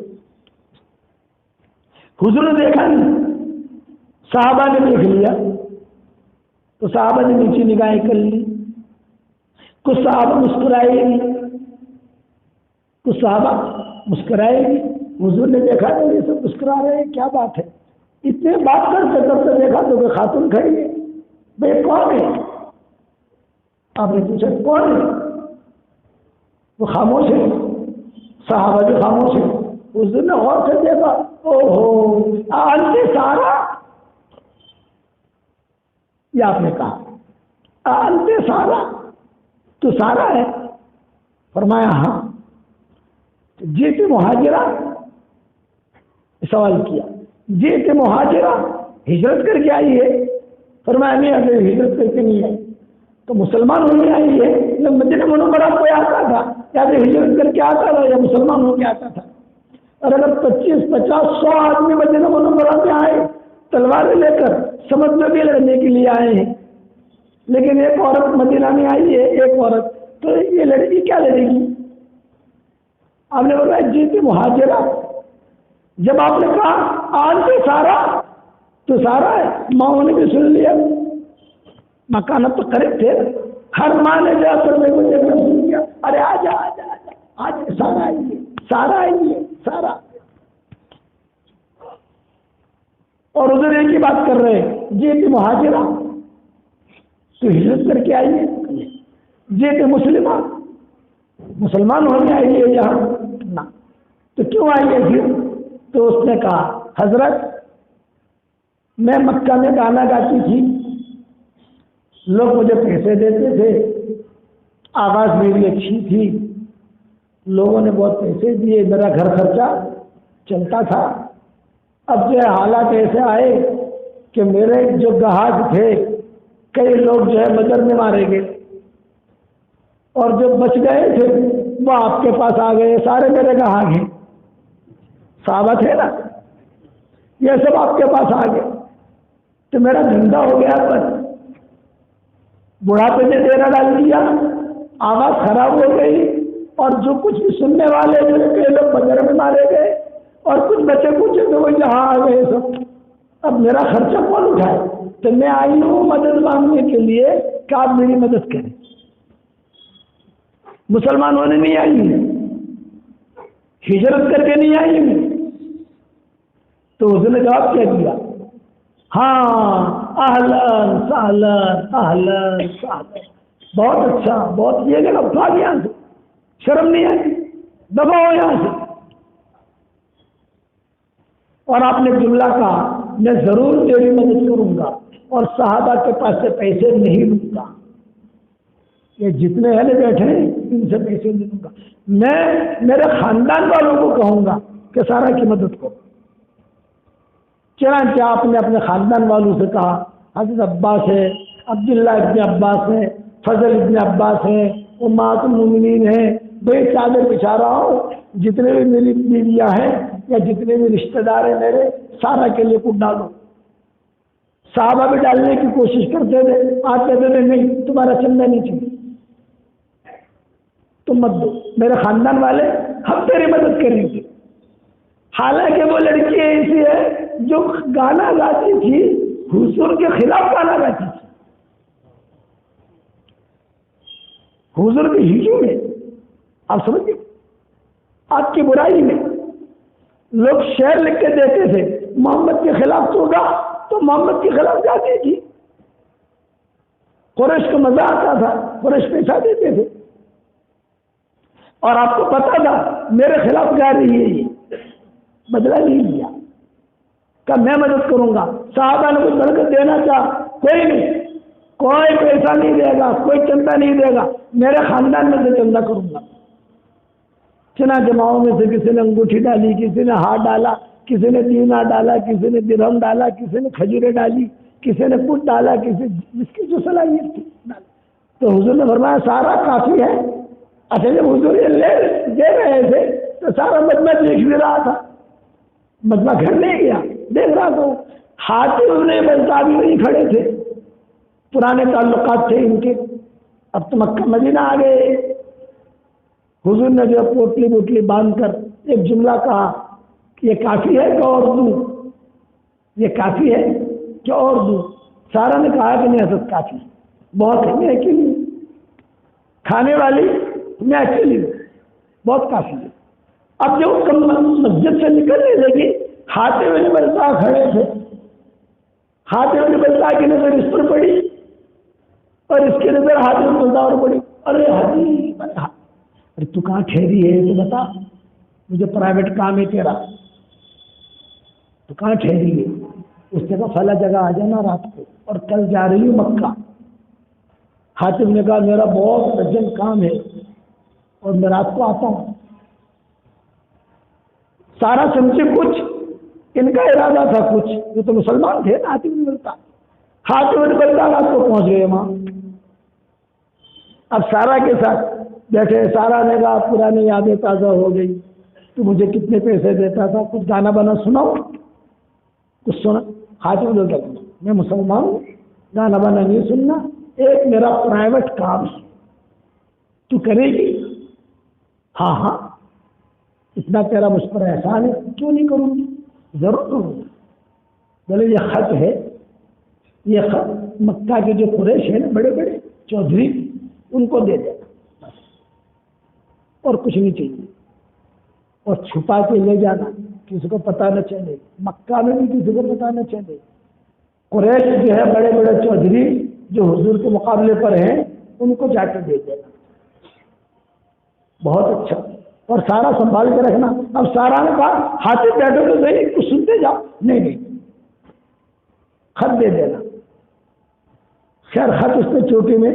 حضور نے دیکھا نہیں، صحابہ نے دیکھ لیا، تو صحابہ نے نیچے نگاہیں کر لی، کچھ صحابہ مسکرائے گی، کچھ صحابہ مسکرائے گی۔ حضور نے دیکھا تو یہ سب مسکرا رہے ہیں، کیا بات ہے، اتنے بات کرتے دیکھا تو کہ خاتون کھڑی ہے، بھائی کون ہے؟ آپ نے پوچھا کون ہے؟ وہ خاموش ہے، صحابہ بھی خاموش ہے۔ حضور نے غور سے دیکھا، او ہو آنتے سارا، یہ آپ نے کہا آنتے سارا، تو سارا ہے؟ فرمایا ہاں۔ جیت مہاجرہ، سوال کیا جیت مہاجرہ ہجرت کر کے آئی ہے؟ فرمایا نہیں، اگر ہجرت کر کے نہیں آئی تو مسلمان ہونے آئی ہے۔ مدینہ منورہ کوئی آتا تھا یا تو ہجرت کر کے آتا تھا یا مسلمان ہو کے آتا تھا، اور اگر 25 50 100 آدمی مدینہ منورہ میں آئے تلواریں لے کر، سمجھ بھی لڑنے کے لیے آئے ہیں، لیکن ایک عورت مدینہ میں آئی ہے، ایک عورت، تو یہ لڑکی کیا لڑے گی؟ آپ نے بولا جیت مہاجرہ۔ جب آپ نے کہا آج سے سارا، تو سارا ہے، ماں نے بھی سن لیا، مکانت تو قریب تھے، ہر ماں نے جا کر میرے کو سن لیا، ارے آجا آجا آجا، آج سارا آئیے، سارا آئیے، سارا۔ اور ادھر ایک ہی بات کر رہے ہیں، جیت مہاجرہ تو ہجرت کر کے آئیے، جیت مسلمان ہونے آئیے یہاں نہ، تو کیوں آئیے پھر؟ تو اس نے کہا حضرت میں مکہ میں گانا گاتی تھی، لوگ مجھے پیسے دیتے تھے، آواز میری اچھی تھی، لوگوں نے بہت پیسے دیے، میرا گھر خرچہ چلتا تھا۔ اب جو ہے حالات ایسے آئے کہ میرے جو گاہک تھے کئی لوگ جو ہے بدر میں مارے گئے، اور جو بچ گئے تھے وہ آپ کے پاس آ گئے، سارے میرے گاہک ہیں، صحابہ تھے نا، یہ سب آپ کے پاس آ گئے، تو میرا دھندا ہو گیا، پر بڑھاپے نے ڈیرا ڈال دیا، آواز خراب ہو گئی، اور جو کچھ بھی سننے والے جو کئی لوگ بدر میں مارے گئے اور کچھ بچے کچھ تو وہ یہاں آ گئے سب، اب میرا خرچہ کون اٹھائے؟ تو میں آئی ہوں مدد مانگنے کے لیے کہ آپ میری مدد کریں، مسلمان ہونے نہیں آئی ہیں، ہجرت کر کے نہیں آئی ہیں۔ تو اس نے جواب کیا دیا، ہاں اہلن سہلن اہلن سہلن، بہت اچھا، بہت یہ کہ اٹھا دیا، شرم نہیں آئی، دباؤ یہاں سے۔ اور آپ نے جملہ کہا میں ضرور تیری مدد کروں گا اور صحابہ کے پاس سے پیسے نہیں لوں گا، یہ جتنے اہل بیٹھے ہیں ان سے پیسے نہیں لوں گا، میں میرے خاندان والوں کو کہوں گا کہ سارا کی مدد کرو۔ چنانچہ آپ نے اپنے خاندان والوں سے کہا، حضرت عباس ہے، عبداللہ ابن عباس ہے، فضل ابن عباس ہے، امہات المومنین ہیں، بھائی چادر بچھا رہا ہوں، جتنے بھی میری بیویاں ہیں یا جتنے بھی رشتہ دار ہیں میرے، سارا کے لیے کچھ ڈالو۔ صحابہ بھی ڈالنے کی کوشش کرتے تھے، آپ کہتے تھے نہیں تمہارا چندہ نہیں چاہیے، تم مت دو، میرے خاندان والے ہم تیری مدد کریں گے۔ حالانکہ وہ لڑکی ایسی ہے جو گانا گاتی تھی، حضور کے خلاف گانا گاتی تھی، حضور کی ہجو میں، آپ سمجھئے، آپ کی برائی میں لوگ شعر لکھ کے دیتے تھے، محمد کے خلاف تو گا، تو محمد کے خلاف گاتی تھی، قریش کو مزہ آتا تھا، قریش پیسہ دیتے تھے، اور آپ کو پتا تھا میرے خلاف گا رہی ہے، یہ بدلہ نہیں لیا کہ میں مدد کروں گا۔ صحابہ نے کچھ برکت دینا چاہ، کوئی نہیں، کوئی پیسہ نہیں دے گا، کوئی چندہ نہیں دے گا، میرے خاندان میں سے چندہ کروں گا۔ چنانچہ جماعوں میں سے کسی نے انگوٹھی ڈالی، کسی نے ہاتھ ڈالا، کسی نے دینار ڈالا، کسی نے درہم ڈالا، کسی نے کھجوریں ڈالی، کسی نے کچھ ڈالا، کسی جس کی جو صلاحیت تھی ڈالا۔ تو حضور نے فرمایا سارا کافی ہے۔ اچھا جب حضور یہ دے رہے تھے تو سارا مجمع دیکھ بھی رہا تھا، مجمع گھر نہیں گیا، دیکھ رہا تھا، ہاتھی انہیں بلتا بھی نہیں کھڑے تھے، پرانے تعلقات تھے ان کے، اب تو مکہ مدینہ آ گئے۔ حضور نے جو پوٹلی بوٹلی باندھ کر ایک جملہ کہا کہ یہ کافی ہے کہ اور دوں، یہ کافی ہے کہ اور دوں؟ سارا نے کہا کہ نہیں حضرت کافی، بہت ہے، میں اکیلی ہوں، کھانے والی میں اکیلی ہوں، بہت کافی ہے۔ اب جب مسجد سے نکلنے لگی، ہاتھ میں بلتا کھڑے تھے، ہاتھ میں بلتا کی نظر اس پر پڑی اور اس کی نظر ہاتھ میں بلتا اور پڑی، ارے حاجی ارے تو کہاں ٹھہری ہے تو بتا، مجھے پرائیویٹ کام ہے تیرا، تو کہاں ٹھہری ہے؟ اس نے کہا فلاں جگہ آ جانا رات کو، اور کل جا رہی ہوں مکہ۔ حاتم نے کہا میرا بہت ارجنٹ کام ہے اور میں رات کو آتا ہوں۔ سارا سمجھے کچھ ان کا ارادہ تھا، کچھ یہ تو مسلمان تھے نا، حاتم بن بلتا، حاتم بن بلتا رات کو پہنچ گئے وہاں۔ اب سارا کے ساتھ بیٹھے، سارا نے کہا پرانی یادیں تازہ ہو گئی، تو مجھے کتنے پیسے دیتا تھا، کچھ گانا بانا سناؤ، کچھ سنا۔ حاتم بن بلتا میں مسلمان ہوں، گانا بانا نہیں سننا، ایک میرا پرائیویٹ کام ہے، تو کرے گی؟ ہاں ہاں، اتنا تیرا مجھ پر احسان ہے، کیوں نہیں کروں گی، ضرور کروں گی۔ بولے یہ خط ہے، یہ خط مکہ کے جو قریش ہیں بڑے بڑے چودھری، ان کو دے دینا بس، اور کچھ نہیں چاہیے، اور چھپا کے لے جانا، کسی کو پتہ نہ چلے، مکہ میں بھی کسی کو پتہ نہ چلے۔ قریش جو ہے بڑے بڑے چودھری جو حضور کے مقابلے پر ہیں، ان کو جا کے دے دینا۔ بہت اچھا، اور سارا سنبھال کے رکھنا. اب سارا نے کہا ہاتھی بیٹھو تو صحیح کچھ سنتے جاؤ. نہیں خط دے دینا. خیر خط اس نے چوٹی میں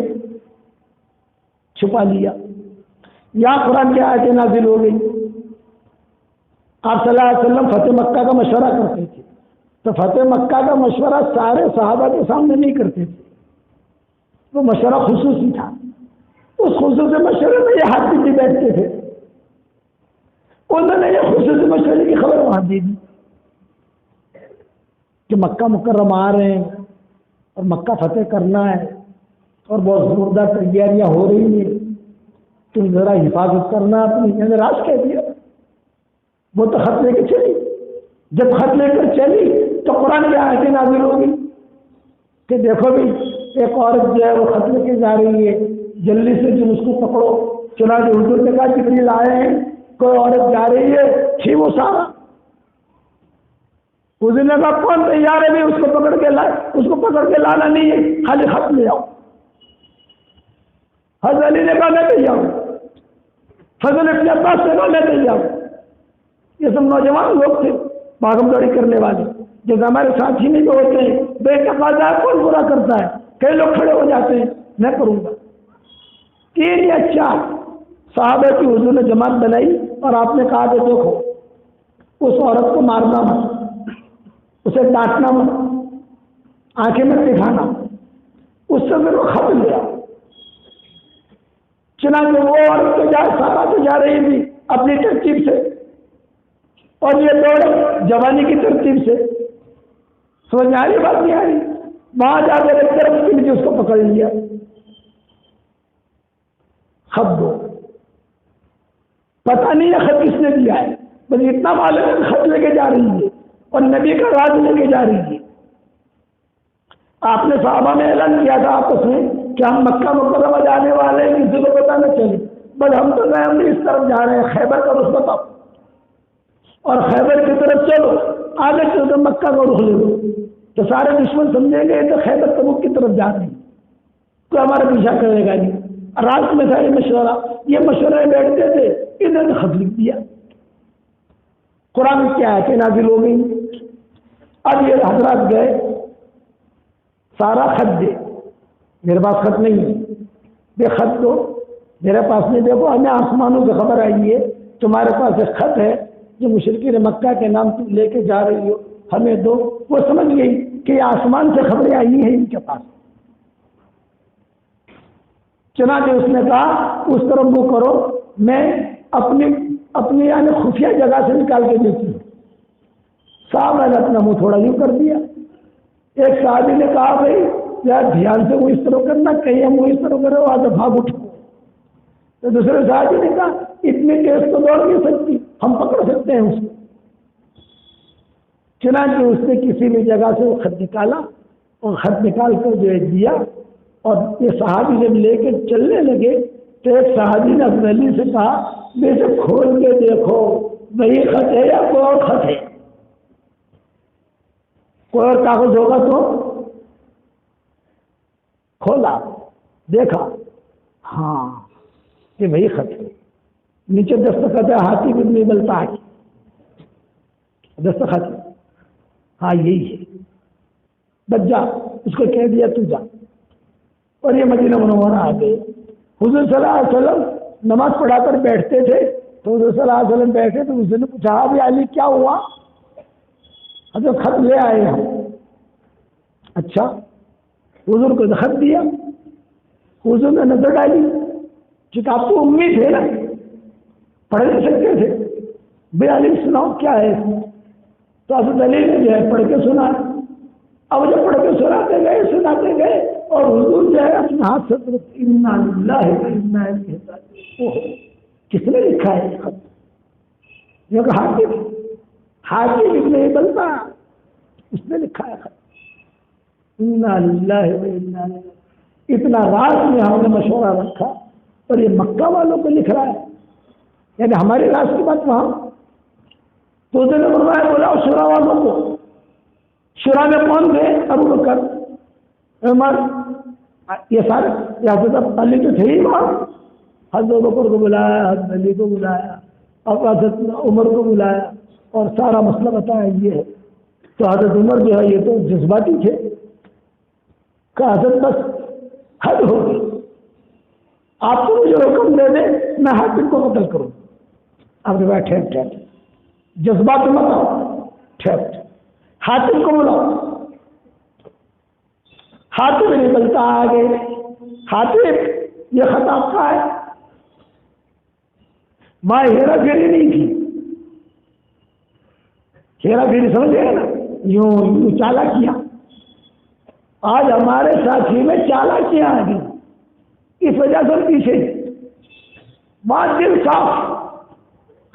چھپا لیا. یا قرآن کی آیتیں نازل ہو گئی. آپ صلی اللہ علیہ وسلم فتح مکہ کا مشورہ کرتے تھے تو فتح مکہ کا مشورہ سارے صحابہ کے سامنے نہیں کرتے تھے. وہ مشورہ خصوصی تھا. اس خصوصی مشورے میں یہ ہاتھی بھی بیٹھتے تھے. انہوں نے یہ خصوصی مشورے کی خبر وہاں دی کہ مکہ مکرمہ آ رہے ہیں اور مکہ فتح کرنا ہے اور بہت زوردار تیاریاں ہو رہی ہیں. تم ذرا حفاظت کرنا اپنی. راز کہہ دیا. وہ تو خط لے کے چلی. جب خط لے کر چلی تو قرآن کی آیتیں نازل ہوگی کہ دیکھو بھی ایک عورت جو ہے وہ خط لے کے جا رہی ہے, جلدی سے تم اس کو پکڑو. چنانچہ حضور نے کہا جبریل آئے ہیں, کوئی عورت جا رہی ہے. تھی وہ سارا. حضور نے کہا کون تیار ہے بھی اس کو پکڑ کے لائے. اس کو پکڑ کے لانا نہیں ہے, خالی خط لے آؤ. حضرت علی نے کہا میں تیار ہوں. حضرت ابن عباس نے کہا میں تیار ہوں. یہ سب نوجوان لوگ تھے بھاگم دوڑی کرنے والے, جیسے ہمارے ساتھی نہیں جو ہوتے ہیں بے تقاضا کون برا کرتا ہے. کئی لوگ کھڑے ہو جاتے ہیں میں کروں گا. 3 یا 4 صحابہ کی حضور نے جماعت بنائی اور آپ نے کہا کہ دیکھو اس عورت کو مارنا مت, اسے ڈانٹنا مت, آنکھیں میں دکھانا, اس سے میرے کو خط لیا. چنانچہ وہ عورت تو صحابہ تو جا رہی تھی اپنی ترتیب سے اور یہ دوڑ جوانی کی ترتیب سے. سمجھ آ رہی بات نہیں آ رہی. وہاں جا کر ایک طرف کے لیے اس کو پکڑ لیا. خط دو. پتہ نہیں ہے خط کس نے دیا ہے, بس اتنا معلوم ہے کہ خط لے کے جا رہی ہے اور نبی کا راز لے کے جا رہی ہے. آپ نے صحابہ میں اعلان کیا تھا آپس میں کہ ہم مکہ مکرمہ جانے والے ہیں, کسی کو پتہ نہ چلے. بس ہم تو گئے, ہم اس طرف جا رہے ہیں, خیبر کا رخ بتاؤ اور خیبر کی طرف چلو. آگے چل کر مکہ کو رخ لے لو تو سارے دشمن سمجھیں گے تو خیبر تبوک کی طرف جا رہے ہیں, تو ہمارا پیچھا کرے گا نہیں. رات میں تھا یہ مشورہ. یہ مشورے بیٹھتے تھے, انہوں نے خط لکھ دیا. قرآن کی آیتیں نازل ہو گئی. اب یہ حضرات گئے, سارا خط دے, میرے پاس خط نہیں ہے, یہ خط دو میرے پاس نہیں. دیکھو ہمیں آسمانوں سے خبر آئی ہے تمہارے پاس ایک خط ہے جو مشرکین مکہ کے نام تم لے کے جا رہی ہو, ہمیں دو. وہ سمجھ گئی کہ یہ آسمان سے خبریں آئی ہیں ان کے پاس. چنانچہ اس نے کہا اس طرف منہ کرو, میں اپنی یعنی خفیہ جگہ سے نکال کے دیتی ہوں. صاحب نے اپنا منہ تھوڑا یوں کر دیا. ایک صحابی نے کہا بھائی یار دھیان سے وہ اس طرح کرنا, کہیں ہم وہ اس طرح کرے وہاں سے بھاگ اٹھو. تو دوسرے صحابی نے کہا اتنی تیز تو دوڑ نہیں سکتی, ہم پکڑ سکتے ہیں اس کو. چنانچہ اس نے کسی بھی جگہ سے وہ خط نکالا اور خط نکال کر جو ہے دیا. اور یہ صحابی جب لے کے چلنے لگے تو ایک صحابی نے اپنے علی سے کہا بیٹے کھول کے دیکھو وہی خط ہے یا کوئی اور خط ہے. کوئی اور کاغذ ہوگا تو کھولا, دیکھا, ہاں یہ وہی خط ہے. نیچے دستخط ہے ہاتھی بن ملتا ہے, دستخط ہے, ہاں یہی ہے. بچ جا, اس کو کہہ دیا تو جا. اور یہ مدینہ منورہ آ گئے. حضور صلی اللہ علیہ وسلم نماز پڑھا کر بیٹھتے تھے تو حضور صلی اللہ علیہ وسلم بیٹھے تو حضور نے پوچھا ابھی علی کیا ہوا؟ حضرت خط لے آئے ہم. اچھا, حضور کو خط دیا. حضور نے نظر ڈالی, چونکہ آپ تو امید تھے نا, پڑھ نہیں سکتے تھے. بے علی سناؤ کیا ہے اس میں. تو حضرت علی نے جو ہے پڑھ کے سنا. اب جب پڑھ کے سناتے گئے اور حضور جو ہے اپنے ہاتھ سے انا للہ و انا الیہ راجعون. کس نے لکھا ہے یہ خط؟ یہ کہ حاکم ابن بلتا اس نے لکھا ہے خط. انا للہ و انا الیہ. اتنا رات میں ہم نے مشورہ رکھا اور یہ مکہ والوں کو لکھ رہا ہے, یعنی ہماری راز کی بات وہاں. تو نے فرمایا بولا شورا والوں کو. شورا میں کون تھے؟ ابو بکر, عمر, یہ سارے. حضرت علی تو تھے ہی وہاں. حضرت بکر کو بلایا, حضرت علی کو بلایا, اب حضرت عمر کو بلایا اور سارا مسئلہ بتایا یہ ہے. تو حضرت عمر جو ہے یہ تو جذباتی تھے کہ حضرت بس حد ہو گئی، آپ تو مجھے حکم دے دیں میں حاکم کو قتل کروں. اب روایت ٹھیک ٹھیک جذبات مت آؤ، ٹھیک حاکم کو بلاؤ. حاکم نکلتا آگے، حاکم یہ خط آپ کا ہے. ماں ہیرا پھیری نہیں تھی، ہیرا پھیری سمجھ گئے نا، یوں یوں چالاکیاں. آج ہمارے ساتھی میں چالاکیاں آ گئی، اس وجہ سے پیچھے بات دل صاف.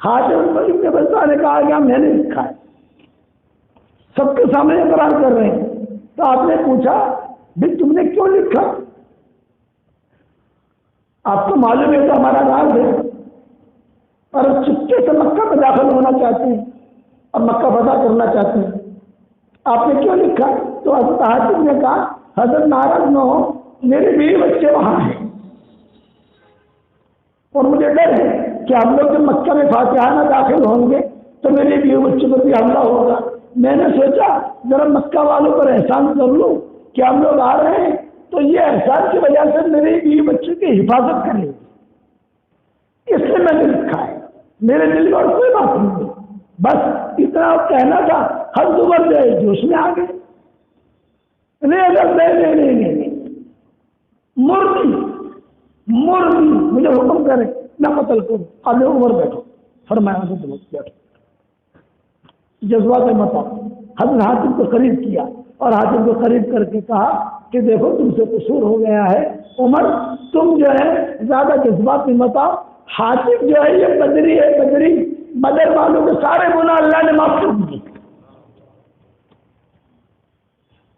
حاکم ابن بلتہ نے کہا کہ میں نے لکھا ہے، سب کے سامنے اقرار کر رہے ہیں. تو آپ نے پوچھا بھی تم نے کیوں لکھا؟ آپ کو معلوم ہے کہ ہمارا راز ہے اور چپکے سے مکہ میں داخل ہونا چاہتے ہیں اور مکہ فتح کرنا چاہتے ہیں، آپ نے کیوں لکھا؟ تو حضرت حاتم نے کہا حضرت ناراض نہ ہو، میرے بیوی بچے وہاں ہیں اور مجھے ڈر ہے کہ ہم لوگ جب مکہ میں فاتحانہ داخل ہوں گے تو میرے بیوی بچوں پر بھی حملہ ہوگا. میں نے سوچا ذرا مکہ والوں پر احسان کر لوں کہ ہم لوگ آ رہے ہیں تو یہ احسان کی وجہ سے میرے بیوی بچوں کی حفاظت کریں گے، اس لیے میں نے لکھا ہے. میرے دل میں اور کوئی بات نہیں ہے، بس اتنا کہنا تھا. ہر عمر جو ہے جوش میں آ گئے. نہیں مردی مجھے حکم کرے میں قتل کروں. اب عمر بیٹھو، فرمایا تو تم بیٹھو. جذبات مت آؤ. حضرت حاتم کو قریب کیا اور حاتم کو قریب کر کے کہا کہ دیکھو تم سے قصور ہو گیا ہے عمر، تم جو ہے زیادہ جذبات مت آؤ. حاتم جو ہے یہ بدری ہے، بدری بدر والوں کے سارے گناہ اللہ نے معاف کر دیے.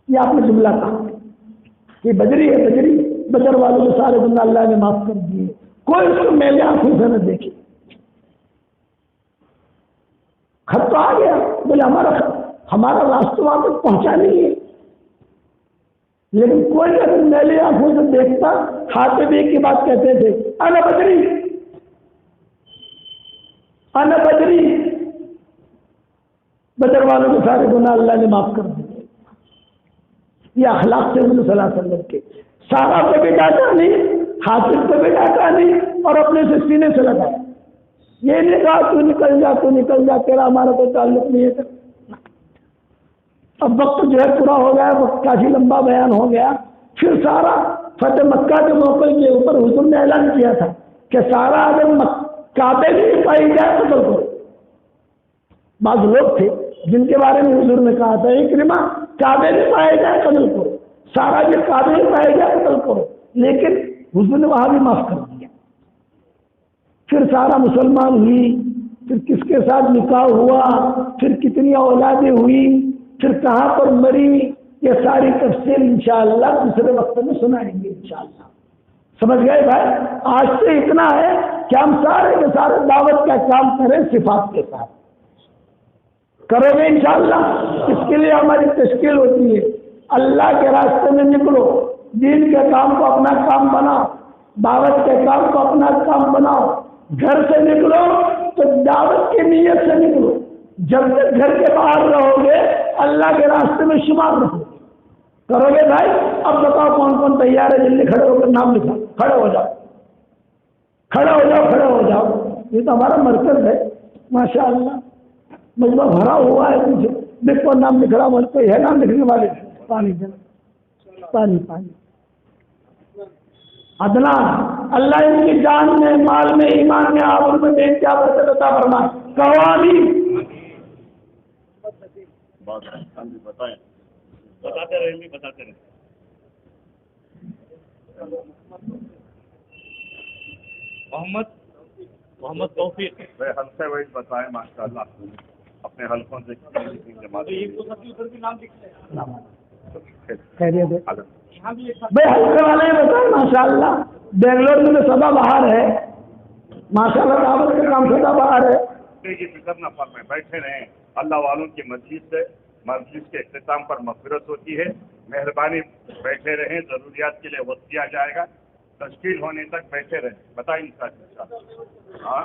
یہ آپ نے جملہ کہا کہ بدری ہے، بدری بدر والوں کے سارے گناہ اللہ نے معاف کر دیے، کوئی اس کو میلے آنکھوں سے نہ دیکھے. خط تو آ گیا، بولے ہمارا راستہ وہاں تک پہنچا نہیں ہے، لیکن کوئی اگر میلے آنکھوں سے دیکھتا. حاتم ایک کی بات کہتے تھے انا بدری انا بدری، بدر والوں کے سارے گناہ اللہ نے معاف کر دیے. یہ اخلاق سے صلی اللہ علیہ وسلم کے. سارا پہ بھی ڈاٹا نہیں، حاتم پہ بھی ڈاٹا نہیں اور اپنے سے سینے سے لگایا. یہ نہیں کہا تو نکل جا تو نکل جا، تیرا ہمارا کوئی تعلق نہیں ہے. اب وقت جو ہے پورا ہو گیا، وقت کافی لمبا بیان ہو گیا. پھر سارا فتح مکہ کے موقع کے اوپر حضور نے اعلان کیا تھا کہ سارا اگر کعبے میں پائی جائے قتل کرو. بعض لوگ تھے جن کے بارے میں حضور نے کہا تھا اکرمہ کعبے میں پائے جائے قتل کرو، سارا جو کعبے میں پائے جائے قتل کرو. لیکن حضور نے وہاں بھی معاف کر دیا. پھر سارا مسلمان ہوئی، پھر کس کے ساتھ نکاح ہوا، پھر کتنی اولادیں ہوئی، پھر کہاں پر مری، یہ ساری تفصیل انشاءاللہ دوسرے وقت میں سنائیں گے انشاءاللہ. سمجھ گئے بھائی؟ آج سے اتنا ہے کہ ہم سارے کے سارے دعوت کا کام کریں صفات کے ساتھ. کرو گے انشاءاللہ؟ اس کے لیے ہماری تشکیل ہوتی ہے. اللہ کے راستے میں نکلو، دین کے کام کو اپنا کام بناؤ، دعوت کے کام کو اپنا کام بناؤ. گھر سے نکلو تو دعوت کی نیت سے نکلو. جب تک گھر کے باہر رہو گے اللہ کے راستے میں شمار رہو گے. کرو گے بھائی؟ اب بتاؤ کون کون تیار ہے؟ جلدی کھڑے ہو کر نام لکھا. کھڑے ہو جاؤ، کھڑے ہو جاؤ، کھڑے ہو جاؤ. یہ تو ہمارا مرکز ہے ماشاءاللہ، مجمع بھرا ہوا ہے. مجھے دیکھو نام لکھ رہا، مجھ کوئی ہے نام لکھنے والے؟ پانی دینا، پانی پانی. عدنان اللہ ان کی جان میں، مال میں، ایمان میں، آبرو میں بے انتہا برکت عطا فرمائے. کہو آمین. بتاتے رہیں. محمد توفیق حلقے وہی بتائیں ماشاءاللہ اپنے حلقوں سے خیریت ہے بھائی. حلقے والے بتائیں ماشاءاللہ. بنگلور میں تو سدا بہار ہے ماشاءاللہ، دعوت کا کام سدا بہار ہے. کی فکر نہ فرمائیں، بیٹھے رہیں. اللہ والوں کی مجلس سے مجلس کے اختتام پر مغفرت ہوتی ہے. مہربانی بیٹھے رہیں، ضروریات کے لیے وقت دیا جائے گا. تشکیل ہونے تک بیٹھے رہیں. بتائیں انشاءاللہ. ہاں